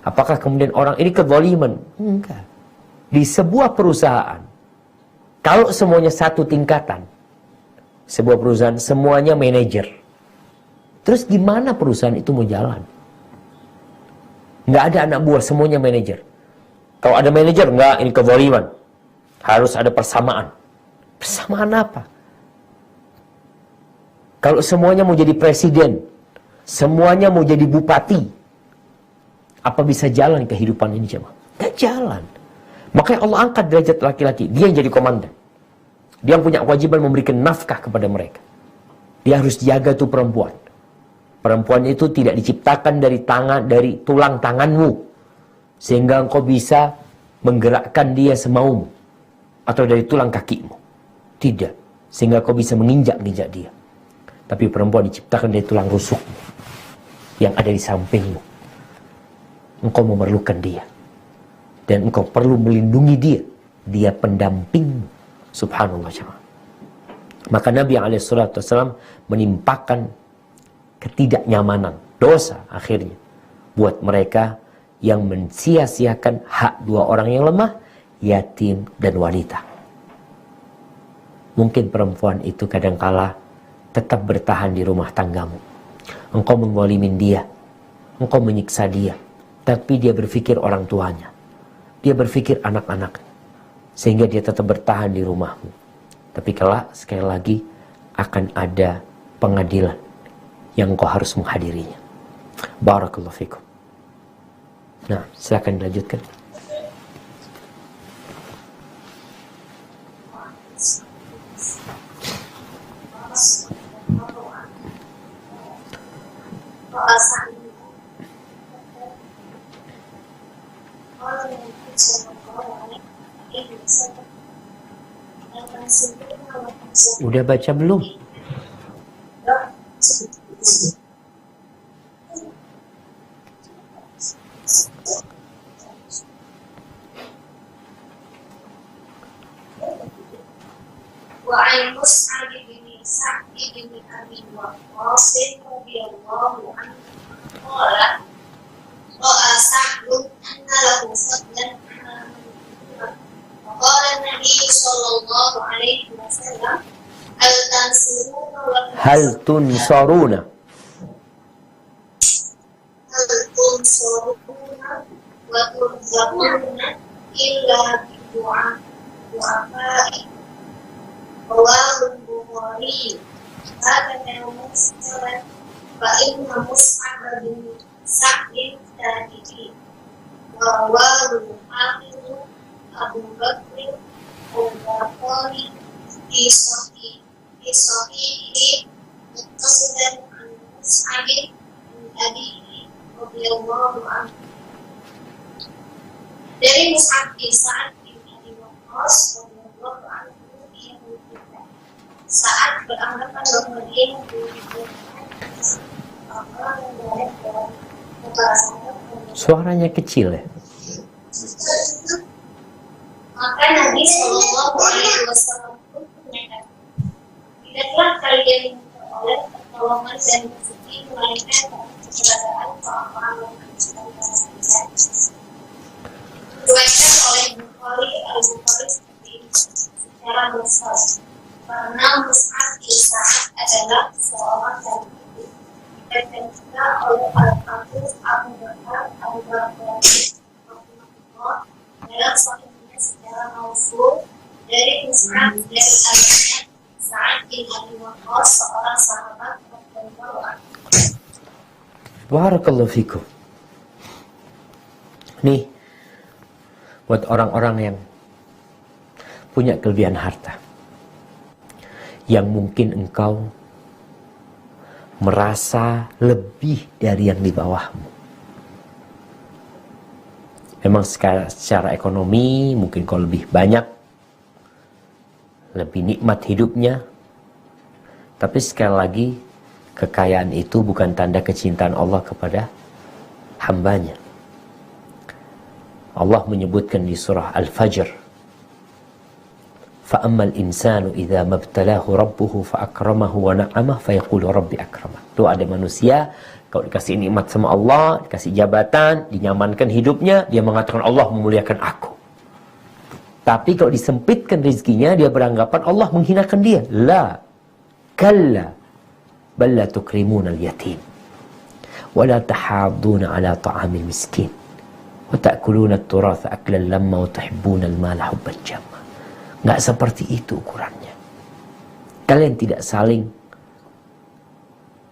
Apakah kemudian orang ini kezaliman? Enggak. Di sebuah perusahaan, kalau semuanya satu tingkatan, sebuah perusahaan semuanya manajer, terus gimana perusahaan itu mau jalan? Nggak ada anak buah, semuanya manajer. Kalau ada manajer, enggak, ini kezaliman. Harus ada persamaan. Persamaan apa? Kalau semuanya mau jadi presiden, semuanya mau jadi bupati, apa bisa jalan kehidupan ini jemaah? Nggak jalan. Makanya Allah angkat derajat laki-laki. Dia yang jadi komandan. Dia yang punya kewajiban memberikan nafkah kepada mereka. Dia harus jaga tuh perempuan. Perempuan itu tidak diciptakan dari tulang tanganmu, sehingga engkau bisa menggerakkan dia semaumu, atau dari tulang kakimu. Tidak. Sehingga kau bisa menginjak-injak dia. Tapi perempuan diciptakan dari tulang rusukmu yang ada di sampingmu. Engkau memerlukan dia. Dan engkau perlu melindungi dia. Dia pendampingmu. Subhanallah jemaah. Maka Nabi SAW menimpakan ketidaknyamanan, dosa akhirnya, buat mereka yang mensia-siakan hak dua orang yang lemah, yatim dan wanita. Mungkin perempuan itu kadangkala tetap bertahan di rumah tanggamu. Engkau menggolimin dia, engkau menyiksa dia, tapi dia berpikir orang tuanya, dia berpikir anak-anaknya, sehingga dia tetap bertahan di rumahmu. Tapi kelak sekali lagi akan ada pengadilan yang engkau harus menghadirinya. Barakallahu fikum. Nah, silakan dilanjutkan. Udah baca belum? وعن مصعب بن سعد بن أبي وقاص رضي الله عنه قال رأى سعد أن له فضلا فقال النبي صلى الله عليه وسلم هل تنصرون وترزقون إلا بدعاء رواه البخاري. هكذا مسلم فإن مصعب بن سعد تابعي ورواه الحافظ أبو بكر البخاري في صحيحه متصلا عن مصعب بن أبيه رضي الله عنه. Dari Mus'ab bin Sa'ad bin Abi Waqqas radhiyallahu anhu, saat beranggapan bahwa dia memiliki Allah dan dari para sahabat Suaranya kecil ya. Maka Nabi Shallallahu Alaihi Wasallam pun menyatakan, tidaklah kalian memperoleh pertolongan dan rezeki melainkan karena keberadaan orang-orang yang mencintai kalian. Diriwayatkan oleh Al-Bukhari seperti ini secara mursal, karena Mus'ab bin Sa'ad adalah seorang yang dan juga oleh Al-Hafiz Abu Bakar dalam sahihnya secara mauful dari Mus'ab dari ayahnya Sa'ad bin Abi Waqqas, seorang sahabat radhiyallahu anhu. Barakallahu fikum. Nih, buat orang-orang yang punya kelebihan harta, yang mungkin engkau merasa lebih dari yang di bawahmu. Memang secara ekonomi mungkin kau lebih banyak, lebih nikmat hidupnya. Tapi sekali lagi, kekayaan itu bukan tanda kecintaan Allah kepada hambanya. Allah menyebutkan di surah Al-Fajr, فَأَمَّا الْإِنسَانُ إِذَا مَبْتَلَاهُ رَبُّهُ فَأَكْرَمَهُ وَنَعَمَهُ فَيَقُولُ رَبِّ أَكْرَمَهُ. Itu ada manusia, kalau dikasih nikmat sama Allah, dikasih jabatan, dinyamankan hidupnya, dia mengatakan Allah memuliakan aku. Tapi kalau disempitkan rezekinya, dia beranggapan Allah menghinakan dia. La, kalla, bal la tukrimuna al-yatim, wa la tahadduna ala ta'amil miskin, wa ta'kuluna at-turatha aklan lamma wa tuhibbuna al-mala hubban jamma. Nggak seperti itu ukurannya. Kalian tidak saling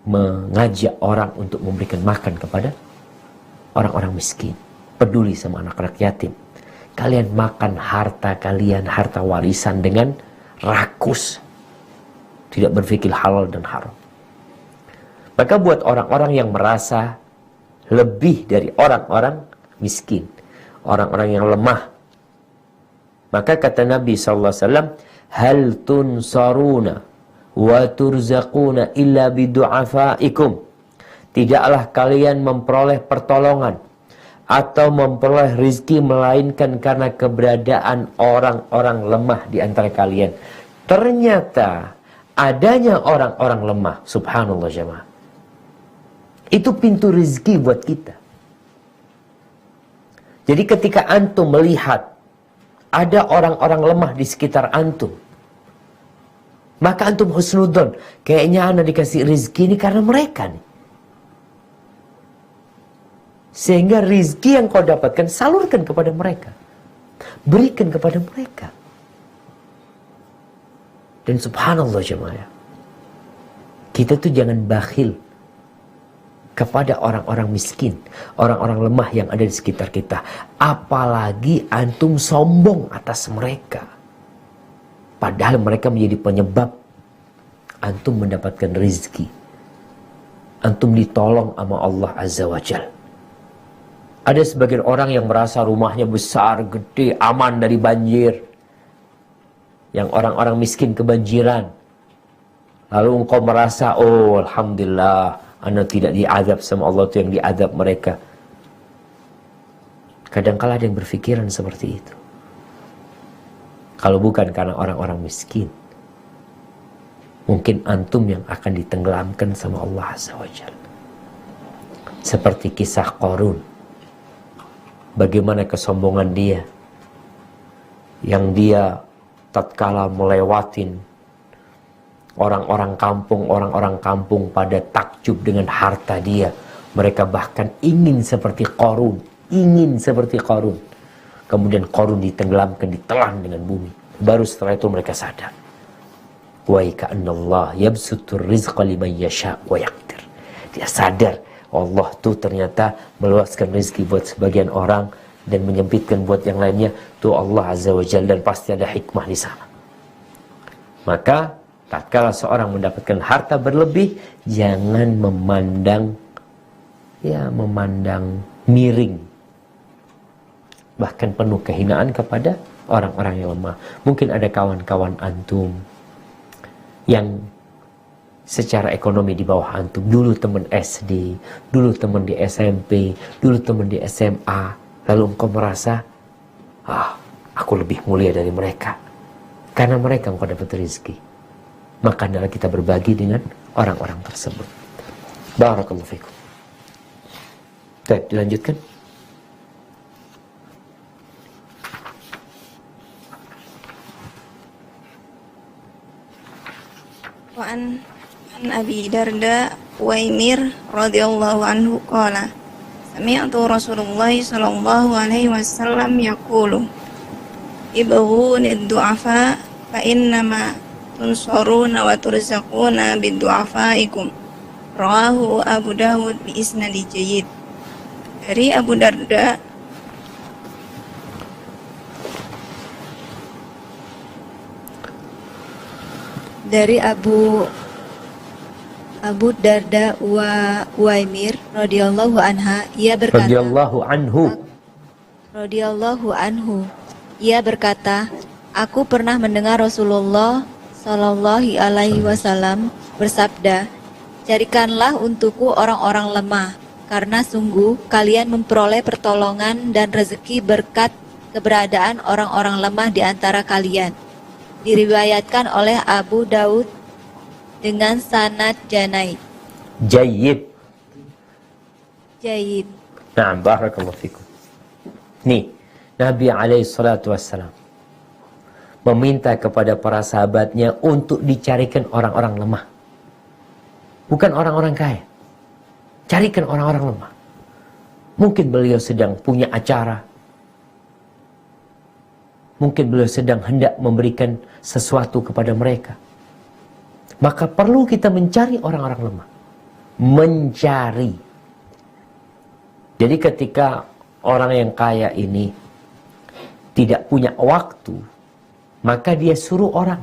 mengajak orang untuk memberikan makan kepada orang-orang miskin, peduli sama anak-anak yatim. Kalian makan harta kalian, harta warisan dengan rakus, tidak berpikir halal dan haram. Maka buat orang-orang yang merasa lebih dari orang-orang miskin, orang-orang yang lemah, maka kata Nabi SAW, hal tunsaruna wa turzaquna illa bidu'afaikum. Tidaklah kalian memperoleh pertolongan atau memperoleh rizki melainkan karena keberadaan orang-orang lemah di antara kalian. Ternyata adanya orang-orang lemah, subhanallah jemaah, itu pintu rizki buat kita. Jadi ketika antum melihat ada orang-orang lemah di sekitar antum, maka antum husnudzon, kayaknya anak dikasih rizki ini karena mereka nih. Sehingga rizki yang kau dapatkan, salurkan kepada mereka, berikan kepada mereka. Dan subhanallah jemaah, kita tuh jangan bakhil kepada orang-orang miskin, orang-orang lemah yang ada di sekitar kita. Apalagi antum sombong atas mereka. Padahal mereka menjadi penyebab antum mendapatkan rezeki. Antum ditolong sama Allah Azza wa Jal. Ada sebagian orang yang merasa rumahnya besar, gede, aman dari banjir. Yang orang-orang miskin kebanjiran. Lalu engkau merasa, oh alhamdulillah, Anda tidak diazab sama Allah, itu yang diazab mereka. Kadang-kala ada yang berpikiran seperti itu. Kalau bukan karena orang-orang miskin, mungkin antum yang akan ditenggelamkan sama Allah Azza wa Jalla. Seperti kisah Qarun. Bagaimana kesombongan dia, yang dia tatkala melewatin orang-orang kampung pada takjub dengan harta dia. Mereka bahkan ingin seperti Qarun. Kemudian Qarun ditenggelamkan, ditelan dengan bumi. Baru setelah itu mereka sadar. Wa ka'annallah yabsutur rizqa liman yasha' wa yaqdir. Dia sadar Allah tuh ternyata meluaskan rezeki buat sebagian orang dan menyempitkan buat yang lainnya. Tuh Allah Azza wa Jalla, dan pasti ada hikmah di sana. Maka tatkala seorang mendapatkan harta berlebih, jangan memandang miring, bahkan penuh kehinaan kepada orang-orang yang lemah. Mungkin ada kawan-kawan antum yang secara ekonomi di bawah antum. Dulu teman SD, dulu teman di SMP, dulu teman di SMA. Lalu engkau merasa, aku lebih mulia dari mereka. Karena mereka engkau dapat rezeki. Maka adalah kita berbagi dengan orang-orang tersebut. Barakallahu fikum. Baik, dilanjutkan. Wa'an Abi Darda Uwaimir radhiyallahu anhu qala sami'tu Rasulullah sallallahu alaihi wasallam yaqulu ibghuni ad-du'afa fa innama tunsaruna wa turzaquna bid-du'afaikum. Rawahu Abu Dawud bi isnadi jayyid. Dari Abu Darda Abu Darda Uwaimir radhiyallahu anha, ia berkata radhiyallahu anhu, ia berkata, aku pernah mendengar Rasulullah sallallahu alaihi wasallam bersabda, carikanlah untukku orang-orang lemah, karena sungguh kalian memperoleh pertolongan dan rezeki berkat keberadaan orang-orang lemah di antara kalian. Diriwayatkan oleh Abu Daud dengan sanad jayyid. Naam, barakallahu fikum. Nih, Nabi alaihi salatu wassalam meminta kepada para sahabatnya untuk dicarikan orang-orang lemah. Bukan orang-orang kaya. Carikan orang-orang lemah. Mungkin beliau sedang punya acara. Mungkin beliau sedang hendak memberikan sesuatu kepada mereka. Maka perlu kita mencari orang-orang lemah. Mencari. Jadi ketika orang yang kaya ini tidak punya waktu, maka dia suruh orang.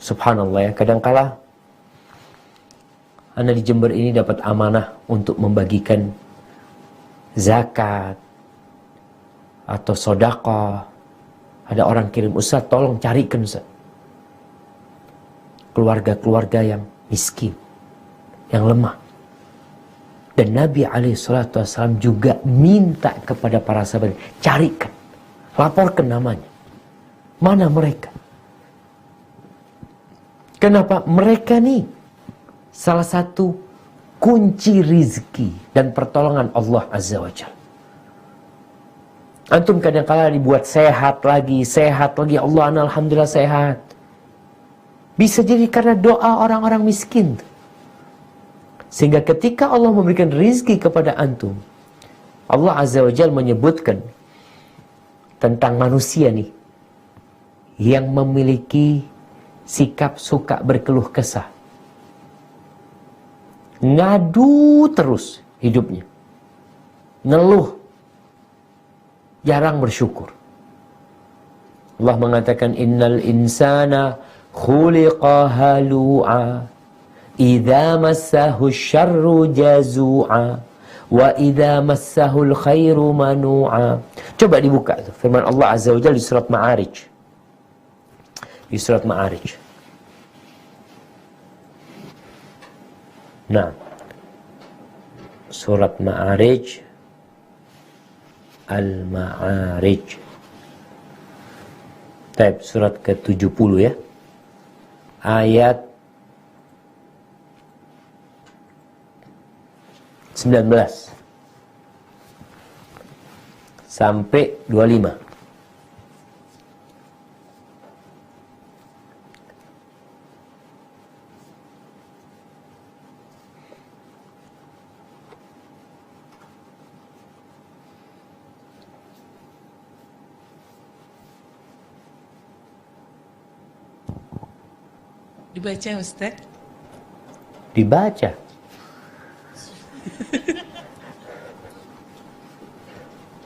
Subhanallah ya, kadangkala Anda di Jember ini dapat amanah untuk membagikan zakat atau sedekah. Ada orang kirim, Ustaz tolong carikan Ustaz keluarga-keluarga yang miskin, yang lemah. Dan Nabi SAW juga minta kepada para sahabat, carikan, laporkan namanya. Mana mereka? Kenapa? Mereka nih salah satu kunci rizki dan pertolongan Allah Azza wa Jalla. Antum kadang-kala dibuat sehat lagi, Allah alhamdulillah sehat. Bisa jadi karena doa orang-orang miskin. Sehingga ketika Allah memberikan rizki kepada antum, Allah Azza wa Jalla menyebutkan tentang manusia nih yang memiliki sikap suka berkeluh kesah. Ngadu terus hidupnya. Ngeluh. Jarang bersyukur. Allah mengatakan innal insana khuliqa halu'a idza massahu syarru jazu'a wa idza massahu khairu manu'a. Coba dibuka tuh firman Allah Azza wa Jalla di surat Ma'arij. Di surat Ma'arij. Nah, surat Ma'arij, Al-Ma'arij. Taib surat ke-70 ya. Ayat 19 sampai 25. Dibaca Ustaz? Dibaca.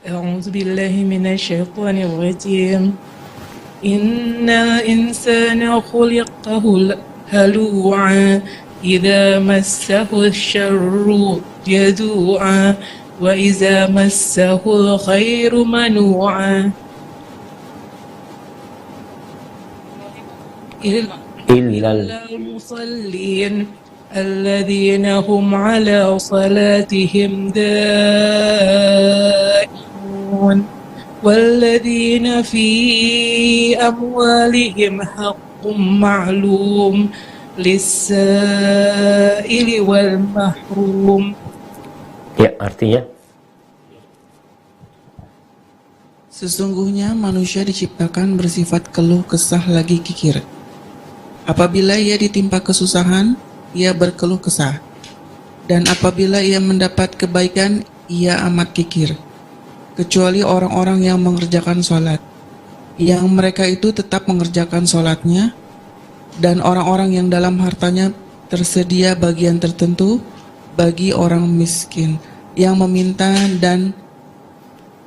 أعوذ بالله من الشيطان الرجيم إن الإنسان خلقه هلوعا إذا مسه الشر جزوعا وإذا مسه الخير منوعا illal المصلين الذين هم على صلاتهم دائمون والذين في أموالهم حق معلوم للسائل والمحروم. Ya, artinya Sesungguhnya manusia diciptakan bersifat keluh kesah lagi kikir. Apabila ia ditimpa kesusahan, ia berkeluh kesah. Dan apabila ia mendapat kebaikan, ia amat kikir. Kecuali orang-orang yang mengerjakan sholat, yang mereka itu tetap mengerjakan sholatnya, dan orang-orang yang dalam hartanya tersedia bagian tertentu bagi orang miskin yang meminta, dan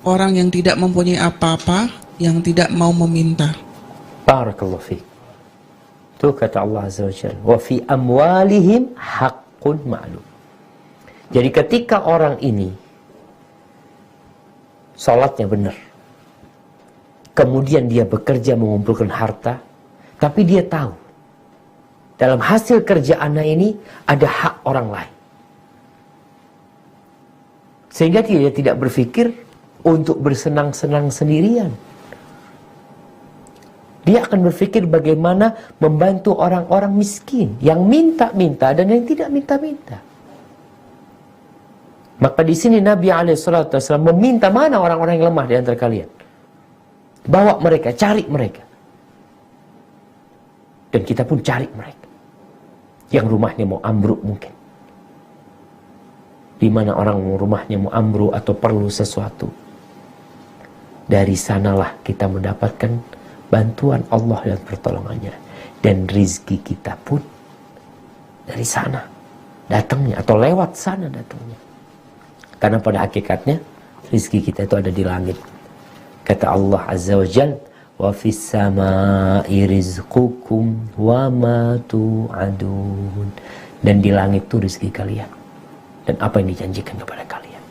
orang yang tidak mempunyai apa-apa yang tidak mau meminta. barakallahu fiik. Itu kata Allah Azza wa Jalla, wa fi amwalihim haqqun ma'lum. Jadi ketika orang ini salatnya benar, kemudian dia bekerja mengumpulkan harta, tapi dia tahu dalam hasil kerja anak ini ada hak orang lain, sehingga dia tidak berpikir untuk bersenang-senang sendirian. Dia akan berpikir bagaimana membantu orang-orang miskin yang minta-minta dan yang tidak minta-minta. Maka di sini Nabi SAW meminta, mana orang-orang yang lemah di antara kalian? Bawa mereka, cari mereka. Dan kita pun cari mereka. Yang rumahnya mau ambruk mungkin. Di mana orang rumahnya mau ambruk atau perlu sesuatu. Dari sanalah kita mendapatkan bantuan Allah dan pertolongannya. Dan rizki kita pun dari sana datangnya, atau lewat sana datangnya. Karena pada hakikatnya rizki kita itu ada di langit. Kata Allah Azza wa Jalla, wa fis samai rizqukum wa ma tu'adun. Dan di langit itu rizki kalian dan apa yang dijanjikan kepada kalian.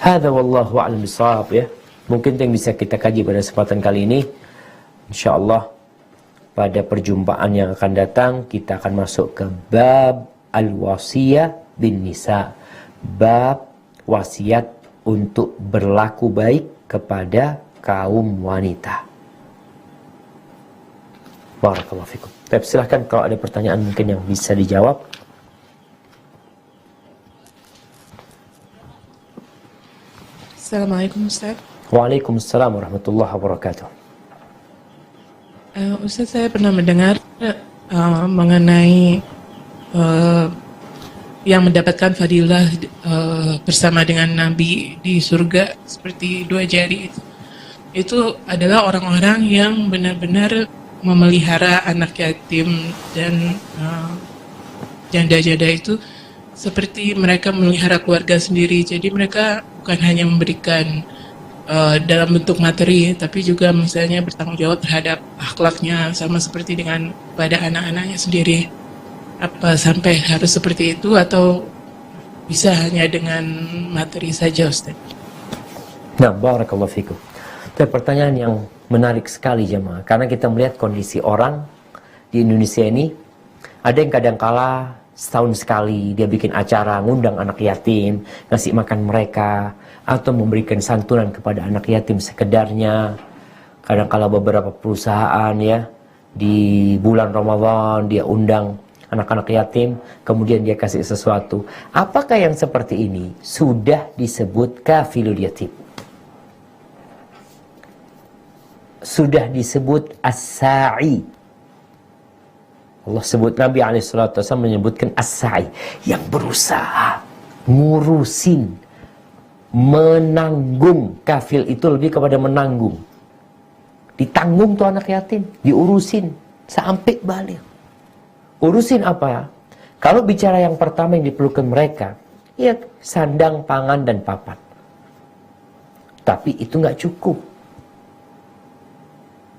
Hadza wallahu a'lam bishawab, ya. Mungkin itu yang bisa kita kaji pada kesempatan kali ini. Insyaallah pada perjumpaan yang akan datang kita akan masuk ke bab al-wasiyah bin nisa. Bab wasiat untuk berlaku baik kepada kaum wanita. Barakallahu fikum. Baik, silahkan kalau ada pertanyaan mungkin yang bisa dijawab. Assalamualaikum Ustaz. Waalaikumsalam warahmatullahi wabarakatuh. Ustaz, saya pernah mendengar mengenai yang mendapatkan fadilah bersama dengan Nabi di surga seperti 2 jari itu adalah orang-orang yang benar-benar memelihara anak yatim dan janda-janda itu seperti mereka memelihara keluarga sendiri. Jadi mereka bukan hanya memberikan dalam bentuk materi, tapi juga misalnya bertanggung jawab terhadap akhlaknya, sama seperti dengan pada anak-anaknya sendiri. Apa sampai harus seperti itu atau bisa hanya dengan materi saja, Ustaz? Nah, barakallahu fikum. Itu pertanyaan yang menarik sekali jemaah, karena kita melihat kondisi orang di Indonesia ini. Ada yang kadang-kala setahun sekali dia bikin acara ngundang anak yatim, ngasih makan mereka, atau memberikan santunan kepada anak yatim sekedarnya. Kadang-kala beberapa perusahaan, ya, di bulan Ramadan dia undang anak-anak yatim, kemudian dia kasih sesuatu. Apakah yang seperti ini sudah disebut kafilul yatim? Sudah disebut as-sa'i. Allah sebut, Nabi SAW menyebutkan as-sa'i, yang berusaha, ngurusin, menanggung. Kafil itu lebih kepada menanggung. Ditanggung tuh anak yatim, diurusin sampai balik. Urusin apa? Kalau bicara yang pertama yang diperlukan mereka, ya sandang, pangan, dan papan. Tapi itu nggak cukup.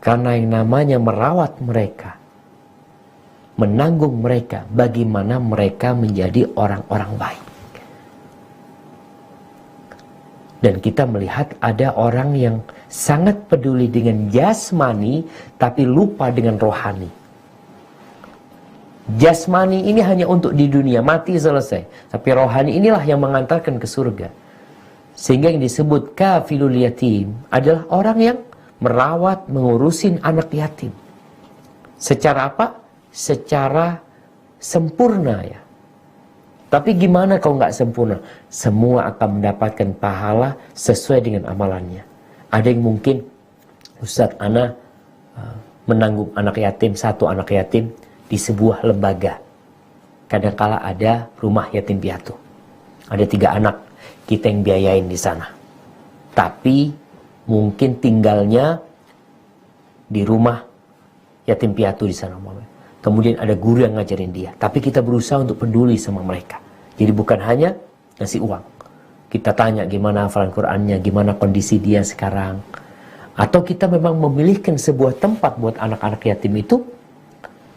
Karena yang namanya merawat mereka, menanggung mereka, bagaimana mereka menjadi orang-orang baik. Dan kita melihat ada orang yang sangat peduli dengan jasmani, tapi lupa dengan rohani. Jasmani ini hanya untuk di dunia, mati selesai. Tapi rohani inilah yang mengantarkan ke surga. Sehingga yang disebut kafilul yatim adalah orang yang merawat, mengurusin anak yatim. Secara apa? Secara sempurna ya. Tapi gimana kalau nggak sempurna? Semua akan mendapatkan pahala sesuai dengan amalannya. Ada yang mungkin, Ustaz, ana menanggung anak yatim, satu anak yatim di sebuah lembaga. Kadangkala ada rumah yatim piatu. Ada 3 anak, kita yang biayain di sana. Tapi mungkin tinggalnya di rumah yatim piatu di sana. Kemudian ada guru yang ngajarin dia. Tapi kita berusaha untuk peduli sama mereka. Jadi bukan hanya ngasih uang. Kita tanya gimana hafalan Qur'annya, gimana kondisi dia sekarang. Atau kita memang memilihkan sebuah tempat buat anak-anak yatim itu,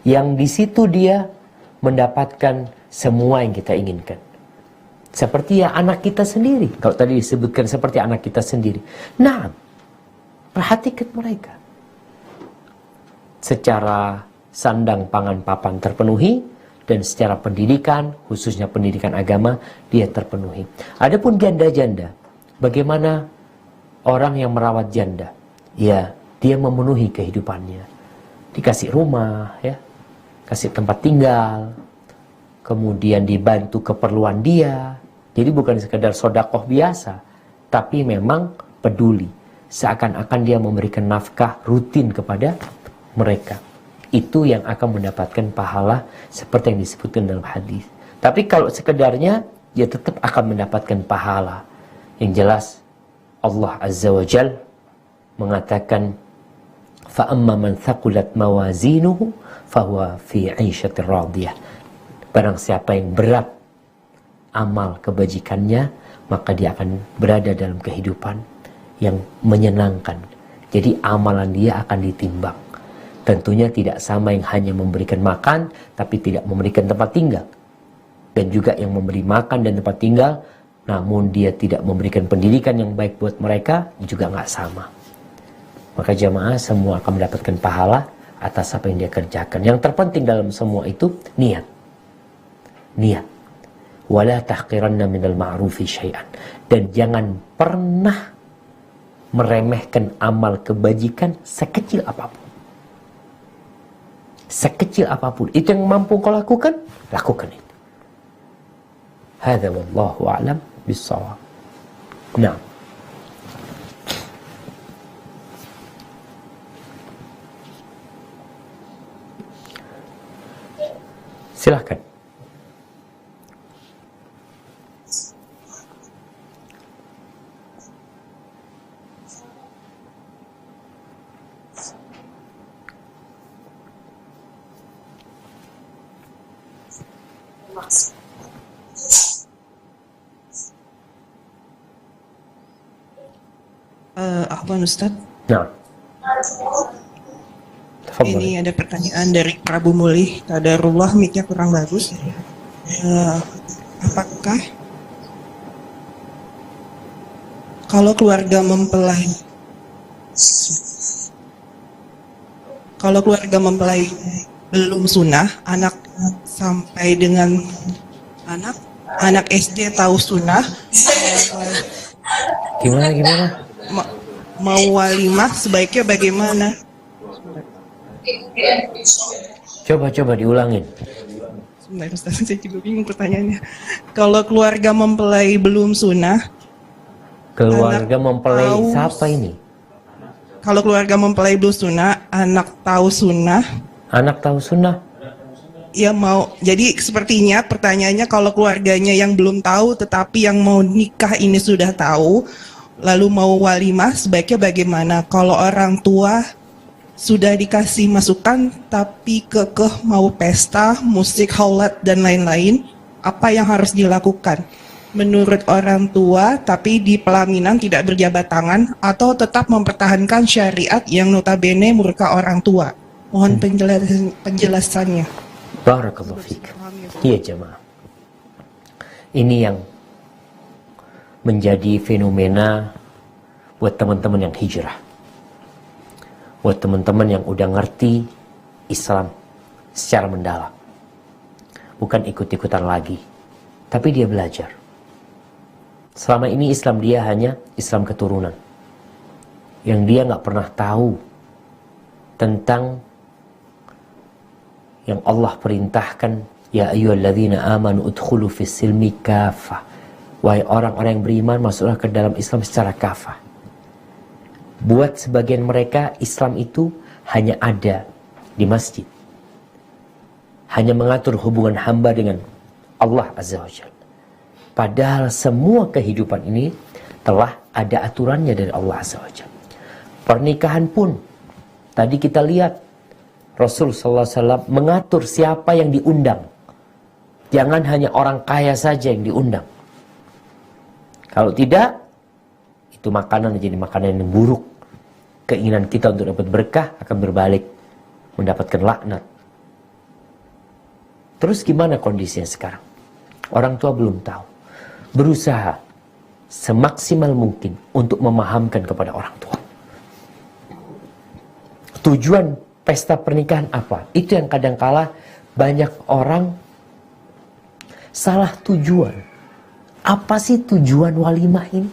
yang di situ dia mendapatkan semua yang kita inginkan. Seperti ya anak kita sendiri. Kalau tadi disebutkan seperti anak kita sendiri. Nah, perhatikan mereka. Secara sandang pangan papan terpenuhi, dan secara pendidikan, khususnya pendidikan agama, dia terpenuhi. Adapun janda-janda, bagaimana orang yang merawat janda? Ya, dia memenuhi kehidupannya. Dikasih rumah, ya, kasih tempat tinggal, kemudian dibantu keperluan dia. Jadi bukan sekedar sodakoh biasa, tapi memang peduli. Seakan-akan dia memberikan nafkah rutin kepada mereka. Itu yang akan mendapatkan pahala seperti yang disebutkan dalam hadis. Tapi kalau sekedarnya, dia tetap akan mendapatkan pahala. Yang jelas, Allah Azza wa Jal mengatakan, فَأَمَّا مَنْ ثَقُلَتْ مَوَازِينُهُ فَهُوَ فِي عِيشَةٍ رَاضِيَةٍ. Barang siapa yang berat amal kebajikannya, maka dia akan berada dalam kehidupan yang menyenangkan. Jadi amalan dia akan ditimbang. Tentunya tidak sama yang hanya memberikan makan, tapi tidak memberikan tempat tinggal. Dan juga yang memberi makan dan tempat tinggal, namun dia tidak memberikan pendidikan yang baik buat mereka, juga nggak sama. Maka jamaah semua akan mendapatkan pahala atas apa yang dia kerjakan. Yang terpenting dalam semua itu, niat. Niat. Wala tahqiranna minal ma'rufi syai'an. Dan jangan pernah meremehkan amal kebajikan sekecil apapun. Sekecil apapun. Itu yang mampu kau lakukan, lakukan itu. Hadza wallahu a'lam bis-shawab. Nah. Silakan. Afwan Ustaz. Nah. Ini ada pertanyaan dari Prabu Mulih. Qadarullah, mic-nya kurang bagus. Apakah kalau keluarga mempelai belum sunnah, anak sampai dengan anak SD tahu sunnah, gimana? Mau walimah sebaiknya bagaimana? Coba diulangin. Sebentar Ustaz, saya juga bingung pertanyaannya. Kalau keluarga mempelai belum sunnah, keluarga mempelai siapa ini? Kalau keluarga mempelai belum sunnah, anak tahu sunnah. Anak tahu sunnah? Ya mau. Jadi sepertinya pertanyaannya, kalau keluarganya yang belum tahu tetapi yang mau nikah ini sudah tahu, lalu mau walimah sebaiknya bagaimana? Kalau orang tua sudah dikasih masukan tapi kekeh mau pesta, musik, haulat dan lain-lain, apa yang harus dilakukan? Menurut orang tua tapi di pelaminan tidak berjabat tangan, atau tetap mempertahankan syariat yang notabene murka orang tua? Mohon penjelasannya. Barakallahu fiik. Iya jemaah. Ini yang menjadi fenomena buat teman-teman yang hijrah. Buat teman-teman yang udah ngerti Islam secara mendalam. bukan ikut-ikutan lagi, tapi dia belajar. Selama ini Islam dia hanya Islam keturunan, yang dia nggak pernah tahu tentang yang Allah perintahkan, ya ayyuhalladzina amanu udkhulu fis silmi kafah. Wahai orang-orang yang beriman, masuklah ke dalam Islam secara kafah. Buat sebagian mereka, Islam itu hanya ada di masjid, hanya mengatur hubungan hamba dengan Allah Azza wa Jalla. Padahal semua kehidupan ini telah ada aturannya dari Allah Azza wa Jalla. Pernikahan pun, tadi kita lihat Rasul sallallahu alaihi wasallam mengatur siapa yang diundang. Jangan hanya orang kaya saja yang diundang. Kalau tidak, itu makanan jadi makanan yang buruk. Keinginan kita untuk dapat berkah akan berbalik, mendapatkan laknat. Terus gimana kondisinya sekarang? Orang tua belum tahu. Berusaha semaksimal mungkin untuk memahamkan kepada orang tua. Tujuan pesta pernikahan apa? Itu yang kadangkala banyak orang salah tujuan. Apa sih tujuan walimah ini?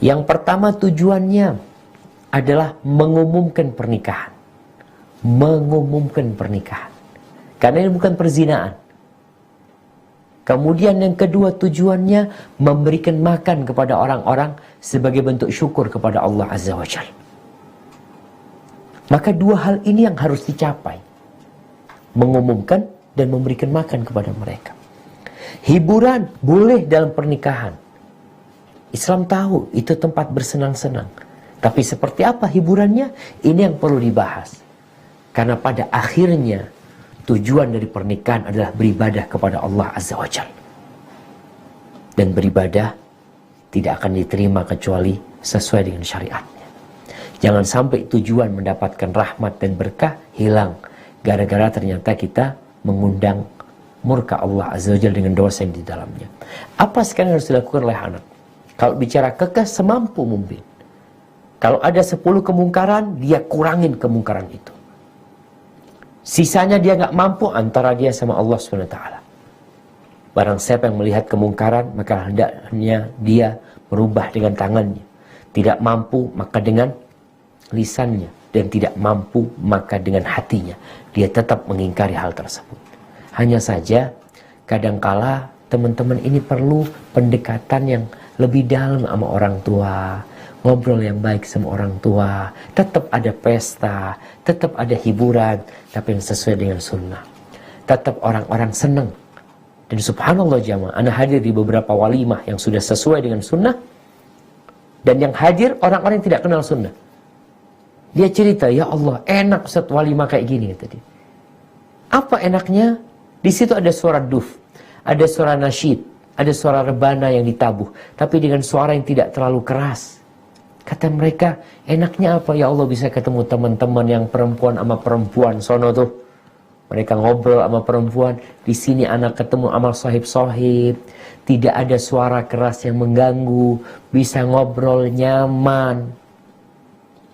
Yang pertama tujuannya adalah mengumumkan pernikahan. Mengumumkan pernikahan. Karena ini bukan perzinaan. Kemudian yang kedua tujuannya memberikan makan kepada orang-orang sebagai bentuk syukur kepada Allah Azza wa Jalla. Maka dua hal ini yang harus dicapai. Mengumumkan dan memberikan makan kepada mereka. Hiburan boleh dalam pernikahan. Islam tahu itu tempat bersenang-senang. Tapi seperti apa hiburannya? Ini yang perlu dibahas. Karena pada akhirnya tujuan dari pernikahan adalah beribadah kepada Allah Azza wa Jalla. Dan beribadah tidak akan diterima kecuali sesuai dengan syariatnya. Jangan sampai tujuan mendapatkan rahmat dan berkah hilang gara-gara ternyata kita mengundang murka Allah Azza wa Jalla dengan dosa yang di dalamnya. Apa sekarang harus dilakukan oleh anak? Kalau bicara kekeh semampu mungkin. Kalau ada 10 kemungkaran, dia kurangin kemungkaran itu. Sisanya dia nggak mampu, antara dia sama Allah SWT. Barang siapa yang melihat kemungkaran, maka hendaknya dia merubah dengan tangannya. Tidak mampu, maka dengan lisannya. Dan tidak mampu, maka dengan hatinya. Dia tetap mengingkari hal tersebut. Hanya saja, kadangkala teman-teman ini perlu pendekatan yang lebih dalam sama orang tua. Ngobrol yang baik sama orang tua. Tetap ada pesta, tetap ada hiburan, tapi yang sesuai dengan sunnah. Tetap orang-orang senang. Dan subhanallah jamaah, ana hadir di beberapa walimah yang sudah sesuai dengan sunnah. Dan yang hadir orang-orang yang tidak kenal sunnah. Dia cerita, ya Allah enak Ustaz walimah kayak gini tadi. Apa enaknya? Di situ ada suara duf, ada suara nasyid, ada suara rebana yang ditabuh, tapi dengan suara yang tidak terlalu keras. Kata mereka, enaknya apa ya Allah bisa ketemu teman-teman yang perempuan sama perempuan sono tuh. Mereka ngobrol sama perempuan, di sini anak ketemu sama sohib-sohib, tidak ada suara keras yang mengganggu, bisa ngobrol nyaman.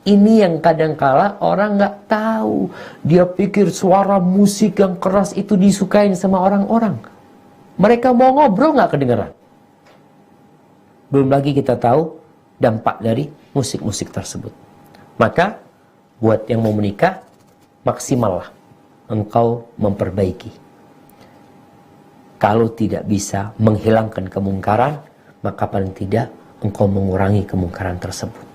Ini yang kadangkala orang nggak tahu. Dia pikir suara musik yang keras itu disukain sama orang-orang. Mereka mau ngobrol nggak kedengeran. Belum lagi kita tahu dampak dari musik-musik tersebut. Maka buat yang mau menikah, maksimallah engkau memperbaiki. Kalau tidak bisa menghilangkan kemungkaran, maka paling tidak engkau mengurangi kemungkaran tersebut.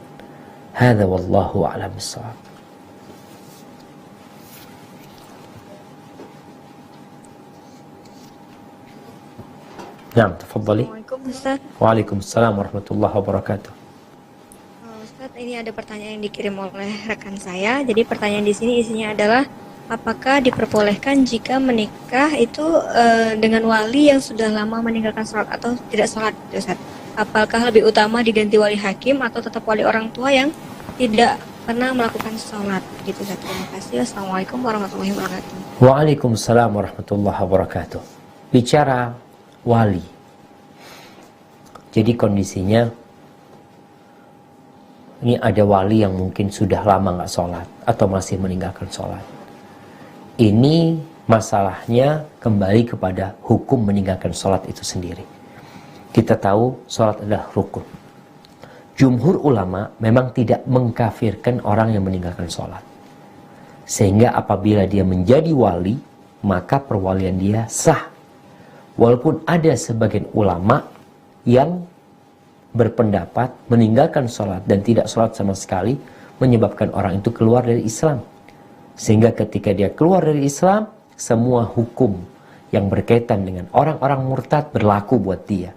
Hadza wallahu a'lam bissawab. Naam, tafadhali. Assalamualaikum Ustaz. Waalaikumsalam warahmatullahi wabarakatuh. Ustaz, ini ada pertanyaan yang dikirim oleh rekan saya. Jadi pertanyaan di sini isinya adalah, apakah diperbolehkan jika menikah itu dengan wali yang sudah lama meninggalkan sholat atau tidak sholat, Ustaz? Apakah lebih utama diganti wali hakim atau tetap wali orang tua yang tidak pernah melakukan sholat? Gitu, Ustaz. Terima kasih. Assalamualaikum warahmatullahi wabarakatuh. Waalaikumsalam warahmatullahi wabarakatuh. Bicara wali. Jadi kondisinya, ini ada wali yang mungkin sudah lama nggak sholat atau masih meninggalkan sholat. Ini Masalahnya kembali kepada hukum meninggalkan sholat itu sendiri. Kita tahu sholat adalah rukun. Jumhur ulama memang tidak mengkafirkan orang yang meninggalkan sholat. Sehingga apabila dia menjadi wali, maka perwalian dia sah. Walaupun ada sebagian ulama yang berpendapat meninggalkan sholat dan tidak sholat sama sekali menyebabkan orang itu keluar dari Islam. Sehingga ketika dia keluar dari Islam, semua hukum yang berkaitan dengan orang-orang murtad berlaku buat dia.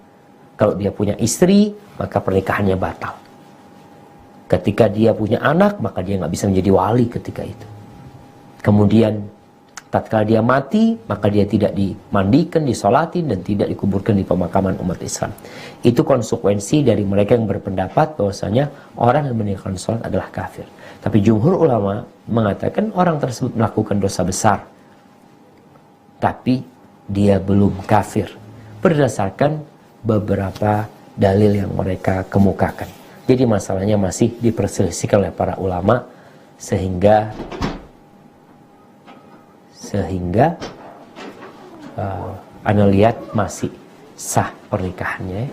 Kalau dia punya istri, maka pernikahannya batal. Ketika dia punya anak, maka dia nggak bisa menjadi wali ketika itu. Kemudian, tatkala dia mati, maka dia tidak dimandikan, disolatin, dan tidak dikuburkan di pemakaman umat Islam. Itu konsekuensi dari mereka yang berpendapat bahwasanya orang yang meninggalkan sholat adalah kafir. Tapi jumhur ulama mengatakan orang tersebut melakukan dosa besar, tapi dia belum kafir berdasarkan beberapa dalil yang mereka kemukakan. Jadi masalahnya masih diperselisihkan oleh para ulama sehingga ana lihat masih sah pernikahannya.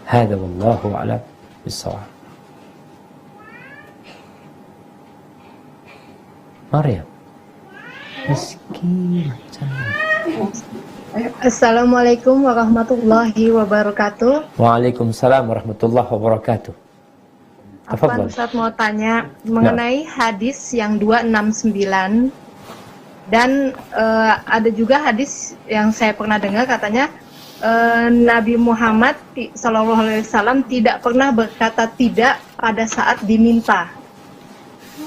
Hadza wallahu a'lam bissawab. Maryam. Assalamualaikum warahmatullahi wabarakatuh. Waalaikumsalam warahmatullahi wabarakatuh. Afwan, Ustaz mau tanya mengenai hadis yang 269 dan ada juga hadis yang saya pernah dengar katanya Nabi Muhammad SAW tidak pernah berkata tidak pada saat diminta.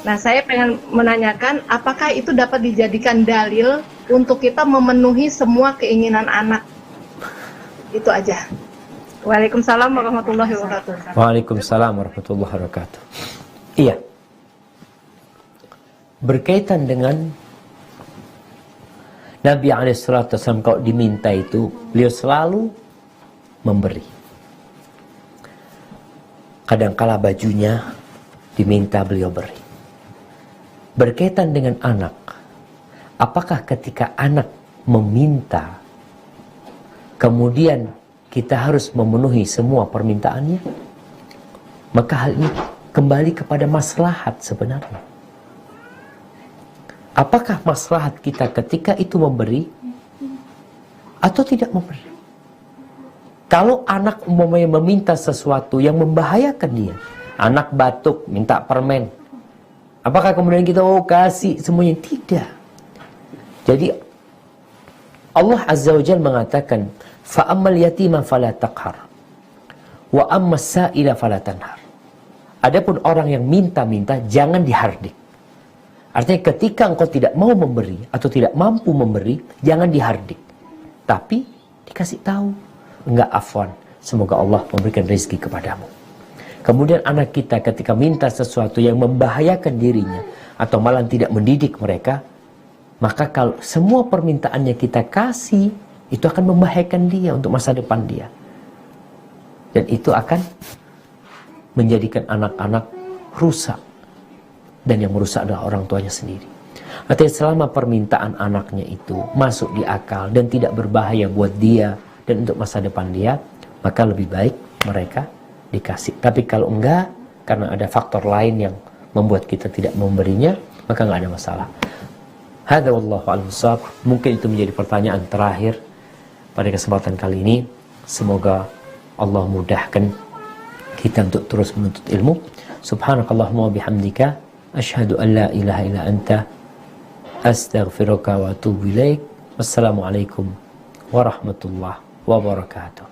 Nah, saya pengen menanyakan apakah itu dapat dijadikan dalil untuk kita memenuhi semua keinginan anak. Itu aja. Waalaikumsalam warahmatullahi wabarakatuh. Waalaikumsalam warahmatullahi wabarakatuh. Iya. Berkaitan dengan Nabi SAW kalau diminta itu, beliau selalu memberi. Kadangkala bajunya diminta, beliau beri. Berkaitan dengan anak, apakah ketika anak meminta, kemudian kita harus memenuhi semua permintaannya? Maka hal ini kembali kepada maslahat sebenarnya. Apakah maslahat kita ketika itu memberi atau tidak memberi? Kalau anak umpamanya meminta sesuatu yang membahayakan dia, anak batuk minta permen, apakah kemudian kita kasih semuanya? Tidak. Jadi Allah Azza wa Jalla mengatakan, fa'ammal yatima fala taqhar wa ammas sa'ila fala tanhar. Adapun orang yang minta-minta jangan dihardik. Artinya ketika engkau tidak mau memberi atau tidak mampu memberi, jangan dihardik. Tapi dikasih tahu, enggak, afwan, semoga Allah memberikan rezeki kepadamu. Kemudian anak kita ketika minta sesuatu yang membahayakan dirinya atau malah tidak mendidik mereka, maka kalau semua permintaannya kita kasih, itu akan membahayakan dia untuk masa depan dia. Dan itu akan menjadikan anak-anak rusak. Dan yang merusak adalah orang tuanya sendiri. Artinya selama permintaan anaknya itu masuk di akal dan tidak berbahaya buat dia dan untuk masa depan dia, maka lebih baik mereka dikasih. Tapi kalau enggak, karena ada faktor lain yang membuat kita tidak memberinya, maka enggak ada masalah. Hadza wallahu a'lam bishawab. Mungkin itu menjadi pertanyaan terakhir pada kesempatan kali ini. Semoga Allah mudahkan kita untuk terus menuntut ilmu. Subhanakallahumma wa bihamdika asyhadu an la ilaha illa anta astaghfiruka wa atubu ilaik. Wassalamualaikum warahmatullahi wabarakatuh.